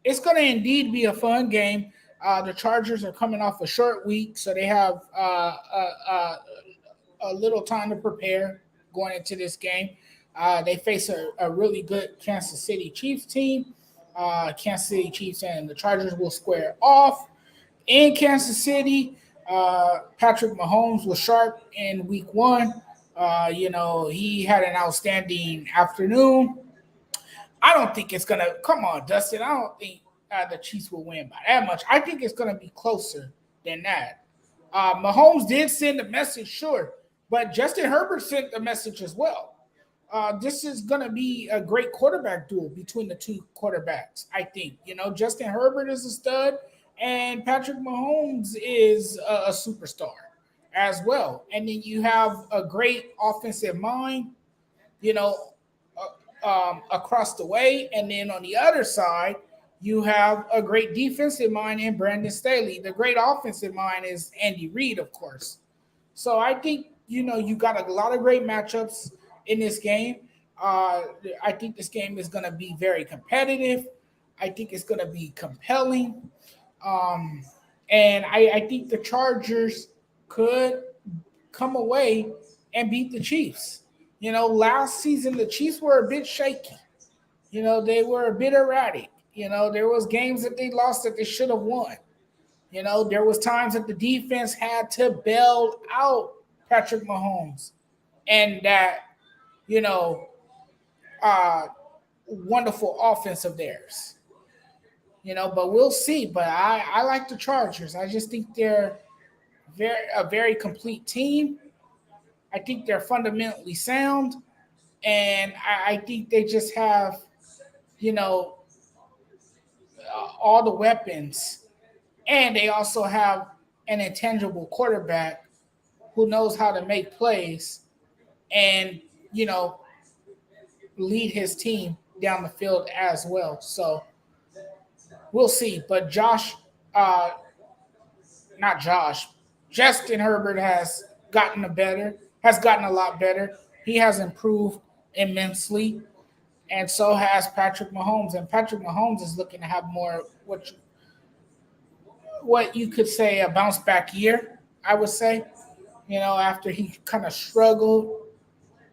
It's going to indeed be a fun game. The Chargers are coming off a short week, so they have a little time to prepare going into this game. They face a really good Kansas City Chiefs team. Kansas City Chiefs and the Chargers will square off in Kansas City. Patrick Mahomes was sharp in week 1. He had an outstanding afternoon. I don't think it's going to – come on, Dustin. I don't think the Chiefs will win by that much. I think it's going to be closer than that. Mahomes did send a message, sure, but Justin Herbert sent a message as well. This is going to be a great quarterback duel between the two quarterbacks, I think. Justin Herbert is a stud, and Patrick Mahomes is a superstar as well. And then you have a great offensive mind, across the way. And then on the other side, you have a great defensive mind in Brandon Staley. The great offensive mind is Andy Reid, of course. So I think, you got a lot of great matchups in this game. I think this game is going to be very competitive. I think it's going to be compelling. And I think the Chargers could come away and beat the Chiefs. Last season, the Chiefs were a bit shaky. They were a bit erratic. There was games that they lost that they should have won. There was times that the defense had to bail out Patrick Mahomes and that, wonderful offense of theirs. But we'll see. But I like the Chargers. I just think they're a very complete team. I think they're fundamentally sound. And I think they just have, all the weapons. And they also have an intangible quarterback who knows how to make plays and, lead his team down the field as well. So we'll see. But Justin Herbert has gotten a lot better. He has improved immensely. And so has Patrick Mahomes. And Patrick Mahomes is looking to have more what you could say a bounce back year. I would say, after he kind of struggled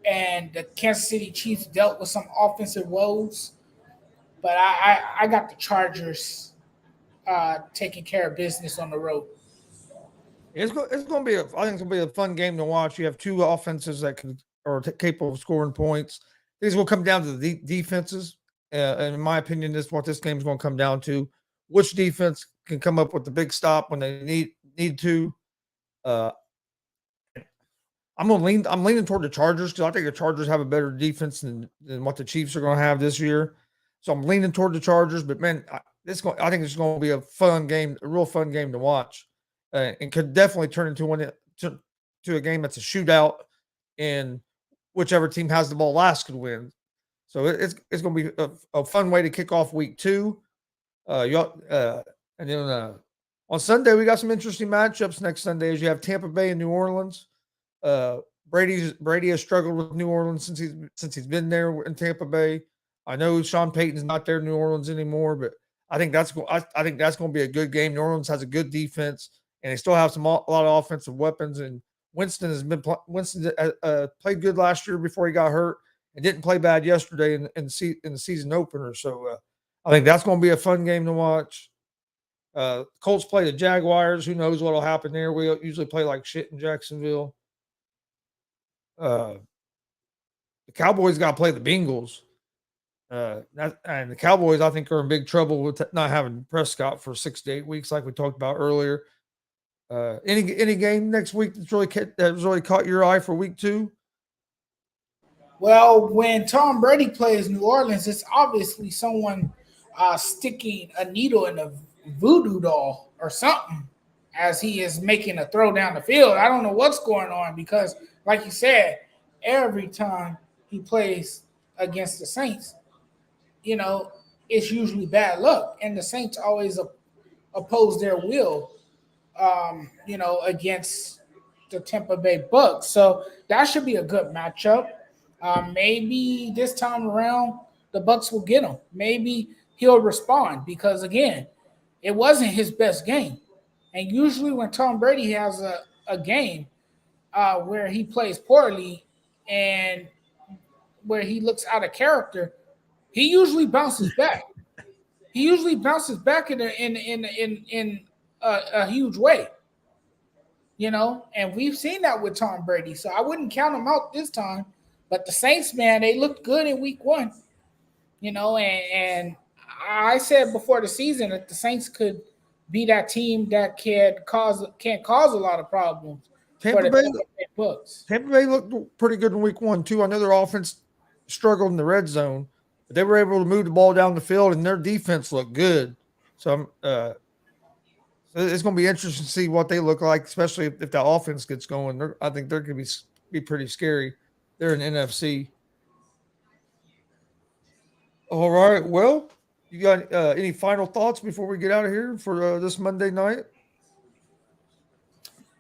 and the Kansas City Chiefs dealt with some offensive woes. But I got the Chargers taking care of business on the road. It's going to be I think it's going to be a fun game to watch. You have two offenses that can are capable of scoring points. These will come down to the defenses. And in my opinion, this is what this game is going to come down to. Which defense can come up with the big stop when they need to. Uh, I'm leaning toward the Chargers because I think the Chargers have a better defense than what the Chiefs are going to have this year. So I'm leaning toward the Chargers. But man, I think it's going to be a fun game, a real fun game to watch, and could definitely turn into to a game that's a shootout, and whichever team has the ball last could win. So it's going to be a fun way to kick off week two. And then on Sunday we got some interesting matchups next Sunday as you have Tampa Bay and New Orleans. Brady has struggled with New Orleans since he's been there in Tampa Bay. I know Sean Payton's not there in New Orleans anymore, but I think I think that's going to be a good game. New Orleans has a good defense, and they still have a lot of offensive weapons. And Winston played good last year before he got hurt, and didn't play bad yesterday in the season opener. So I think that's going to be a fun game to watch. Colts play the Jaguars. Who knows what will happen there? We usually play like shit in Jacksonville. Uh, the Cowboys got to play the Bengals. And the Cowboys, I think, are in big trouble with not having Prescott for 6 to 8 weeks, like we talked about earlier. Any game next week that's really caught your eye for week two? Well, when Tom Brady plays New Orleans, it's obviously someone sticking a needle in a voodoo doll or something as he is making a throw down the field. I don't know what's going on because, like you said, every time he plays against the Saints, it's usually bad luck. And the Saints always oppose their will, against the Tampa Bay Bucks. So that should be a good matchup. Maybe this time around the Bucks will get him. Maybe he'll respond because again, it wasn't his best game. And usually when Tom Brady has a game where he plays poorly and where he looks out of character, he usually bounces back. He usually bounces back in a huge way, and we've seen that with Tom Brady. So I wouldn't count him out this time. But the Saints, man, they looked good in week one, and I said before the season that the Saints could be that team that can't cause a lot of problems for Tampa the Bay, Tampa Bay Bucks. Tampa Bay looked pretty good in week one too. I know their offense struggled in the red zone, but they were able to move the ball down the field, and their defense looked good. So so it's going to be interesting to see what they look like, especially if that offense gets going. I think they're going to be pretty scary. They're in NFC. All right. Well, you got any final thoughts before we get out of here for this Monday night?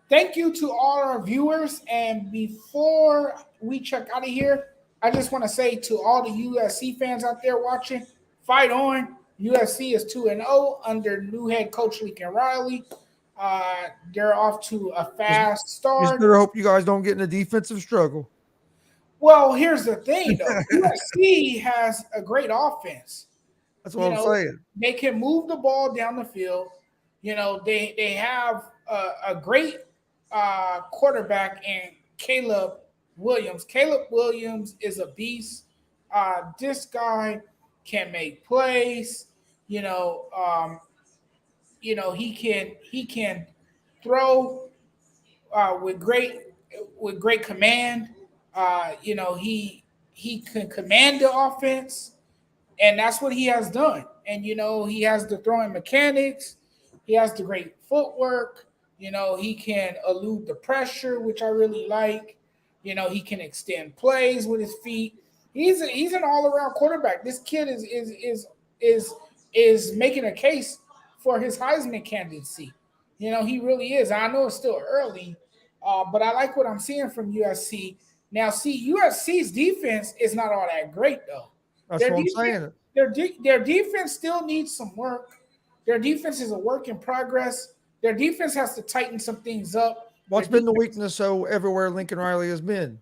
Thank you to all our viewers. And before we check out of here, I just want to say to all the USC fans out there watching, fight on. USC is 2-0 under new head coach Lincoln Riley. They're off to a fast Just start. better hope you guys don't get in a defensive struggle. Well, here's the thing, though. USC has a great offense. That's what I'm saying. They can move the ball down the field. They have a great quarterback in Caleb Williams. Caleb Williams is a beast. This guy can make plays. He can throw with great command. He can command the offense, and that's what he has done. And he has the throwing mechanics. He has the great footwork. He can elude the pressure, which I really like. He can extend plays with his feet. He's an all around quarterback. This kid is making a case for his Heisman candidacy. He really is. I know it's still early, but I like what I'm seeing from USC. Now, see, USC's defense is not all that great, though. That's what I'm saying. Their defense still needs some work. Their defense is a work in progress. Their defense has to tighten some things up. What's been the weakness so everywhere Lincoln Riley has been?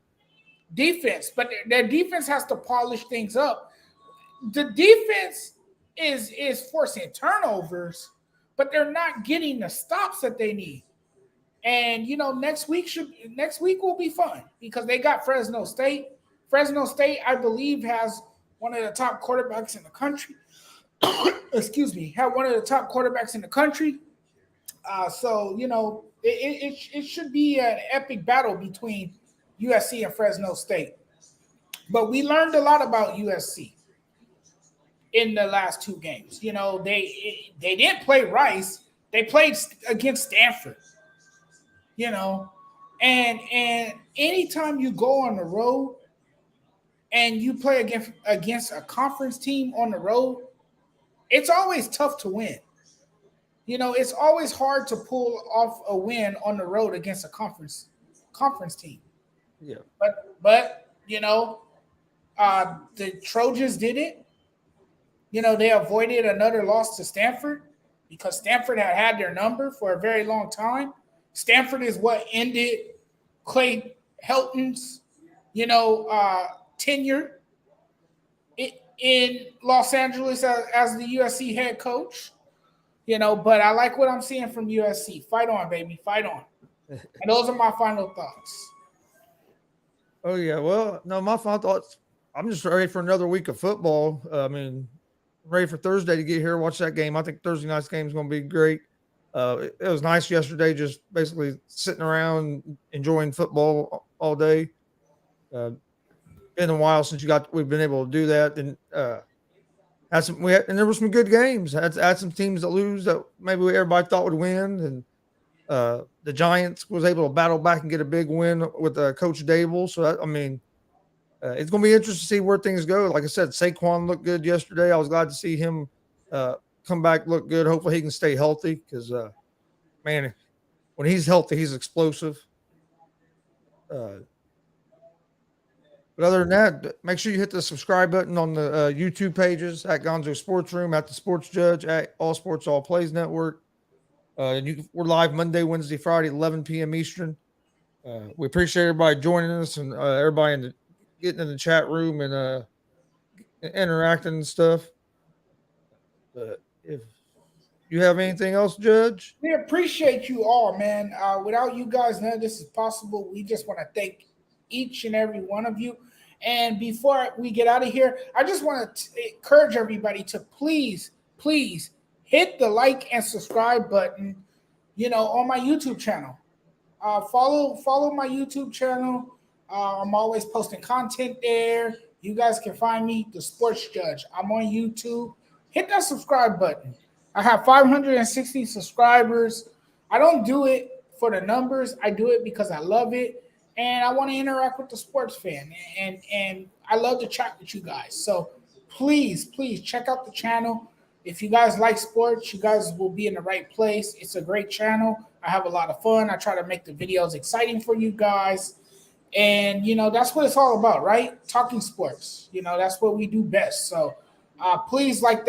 Defense, but their defense has to polish things up. The defense is forcing turnovers, but they're not getting the stops that they need. And next week will be fun because they got Fresno State. Fresno State, I believe, has one of the top quarterbacks in the country. Excuse me, have one of the top quarterbacks in the country. So it should be an epic battle between USC and Fresno State. But we learned a lot about USC in the last two games. They didn't play Rice; they played against Stanford. And anytime you go on the road and you play against a conference team on the road, it's always tough to win. It's always hard to pull off a win on the road against a conference team. Yeah. But the Trojans did it. They avoided another loss to Stanford because Stanford had their number for a very long time. Stanford is what ended Clay Helton's, tenure in Los Angeles as the USC head coach. But I like what I'm seeing from USC. Fight on, baby. Fight on. And those are my final thoughts. Oh, yeah. Well, no, my final thoughts, I'm just ready for another week of football. Ready for Thursday to get here, watch that game. I think Thursday night's game is going to be great. It was nice yesterday, just basically sitting around enjoying football all day. Been a while since we've been able to do that. And and there were some good games. Had some teams that lose that maybe everybody thought would win, and the Giants was able to battle back and get a big win with Coach Dable. So it's going to be interesting to see where things go. Like I said, Saquon looked good yesterday. I was glad to see him come back, look good. Hopefully he can stay healthy because, man, when he's healthy, he's explosive. But other than that, make sure you hit the subscribe button on the YouTube pages at Gonzo Sports Room, at the Sports Judge, at All Sports All Plays Network. We're live Monday, Wednesday, Friday, 11 p.m. Eastern. We appreciate everybody joining us and everybody getting in the chat room and interacting and stuff. But if you have anything else, Judge? We appreciate you all, man. Without you guys, none of this is possible. We just want to thank each and every one of you. And before we get out of here, I just want to encourage everybody to please hit the like and subscribe button, on my YouTube channel. Follow my YouTube channel. I'm always posting content there. You guys can find me, The Sports Judge. I'm on YouTube. Hit that subscribe button. I have 560 subscribers. I don't do it for the numbers. I do it because I love it. And I want to interact with the sports fan. And I love to chat with you guys. So please check out the channel. If you guys like sports, you guys will be in the right place. It's a great channel. I have a lot of fun. I try to make the videos exciting for you guys. And, that's what it's all about, right? Talking sports. That's what we do best. So please like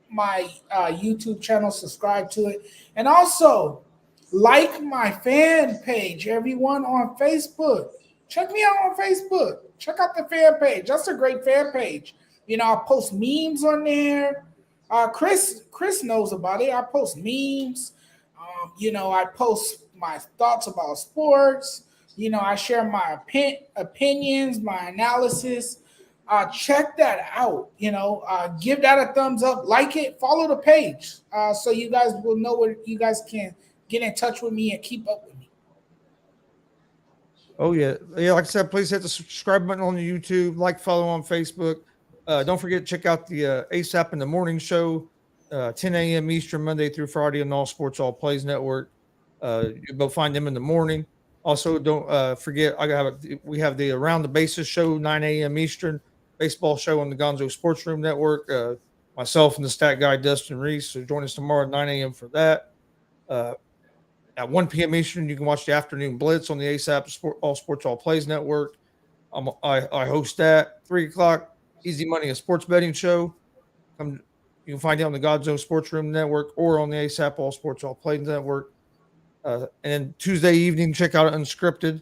my YouTube channel, subscribe to it. And also, like my fan page, everyone on Facebook. Check me out on Facebook. Check out the fan page. That's a great fan page. I post memes on there. Chris knows about it. I post memes. I post my thoughts about sports. I share my opinions, my analysis. Check that out. Give that a thumbs up. Like it. Follow the page so you guys will know where you guys can get in touch with me and keep up with me. Oh, yeah. Yeah, like I said, please hit the subscribe button on the YouTube, follow on Facebook. Don't forget to check out the ASAP in the Morning Show, 10 a.m. Eastern, Monday through Friday on All Sports All Plays Network. You'll find them in the morning. Also, don't forget, we have the Around the Bases show, 9 a.m. Eastern, baseball show on the Gonzo Sports Room Network. Myself and the stat guy, Dustin Reese. So join us tomorrow at 9 a.m. for that. At 1 p.m. Eastern, you can watch the Afternoon Blitz on the ASAP All Sports All Plays Network. I host that. 3 o'clock, Easy Money, a sports betting show. Come You can find it on the Gonzo Sports Room Network or on the ASAP All Sports All Plays Network. And then Tuesday evening, check out Unscripted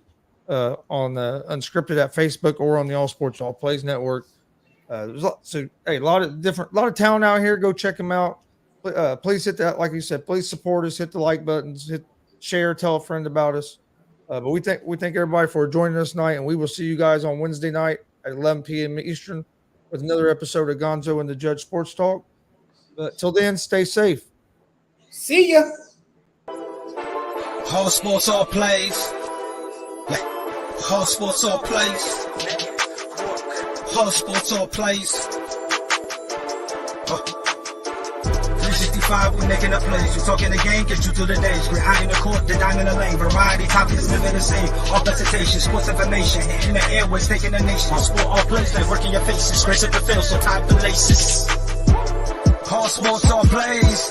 on Unscripted at Facebook or on the All Sports All Plays Network. There's a lot of talent out here. Go check them out. Please hit that, like you said. Please support us. Hit the like buttons. Share. Tell a friend about us. But we thank everybody for joining us tonight, and we will see you guys on Wednesday night at 11 p.m. Eastern with another episode of Gonzo and the Judge Sports Talk. But till then, stay safe. See ya. All sports, all plays. All sports, all plays. All sports, all plays. 365, we making a plays. We talking the game, get you through the days. We're high in the court, the dime in the lane. Variety topics, living the same. All presentation, sports information. In the airways, taking the nation. All sport, all plays, like working your faces. Grace at the field, so tie the laces. All sports, all plays.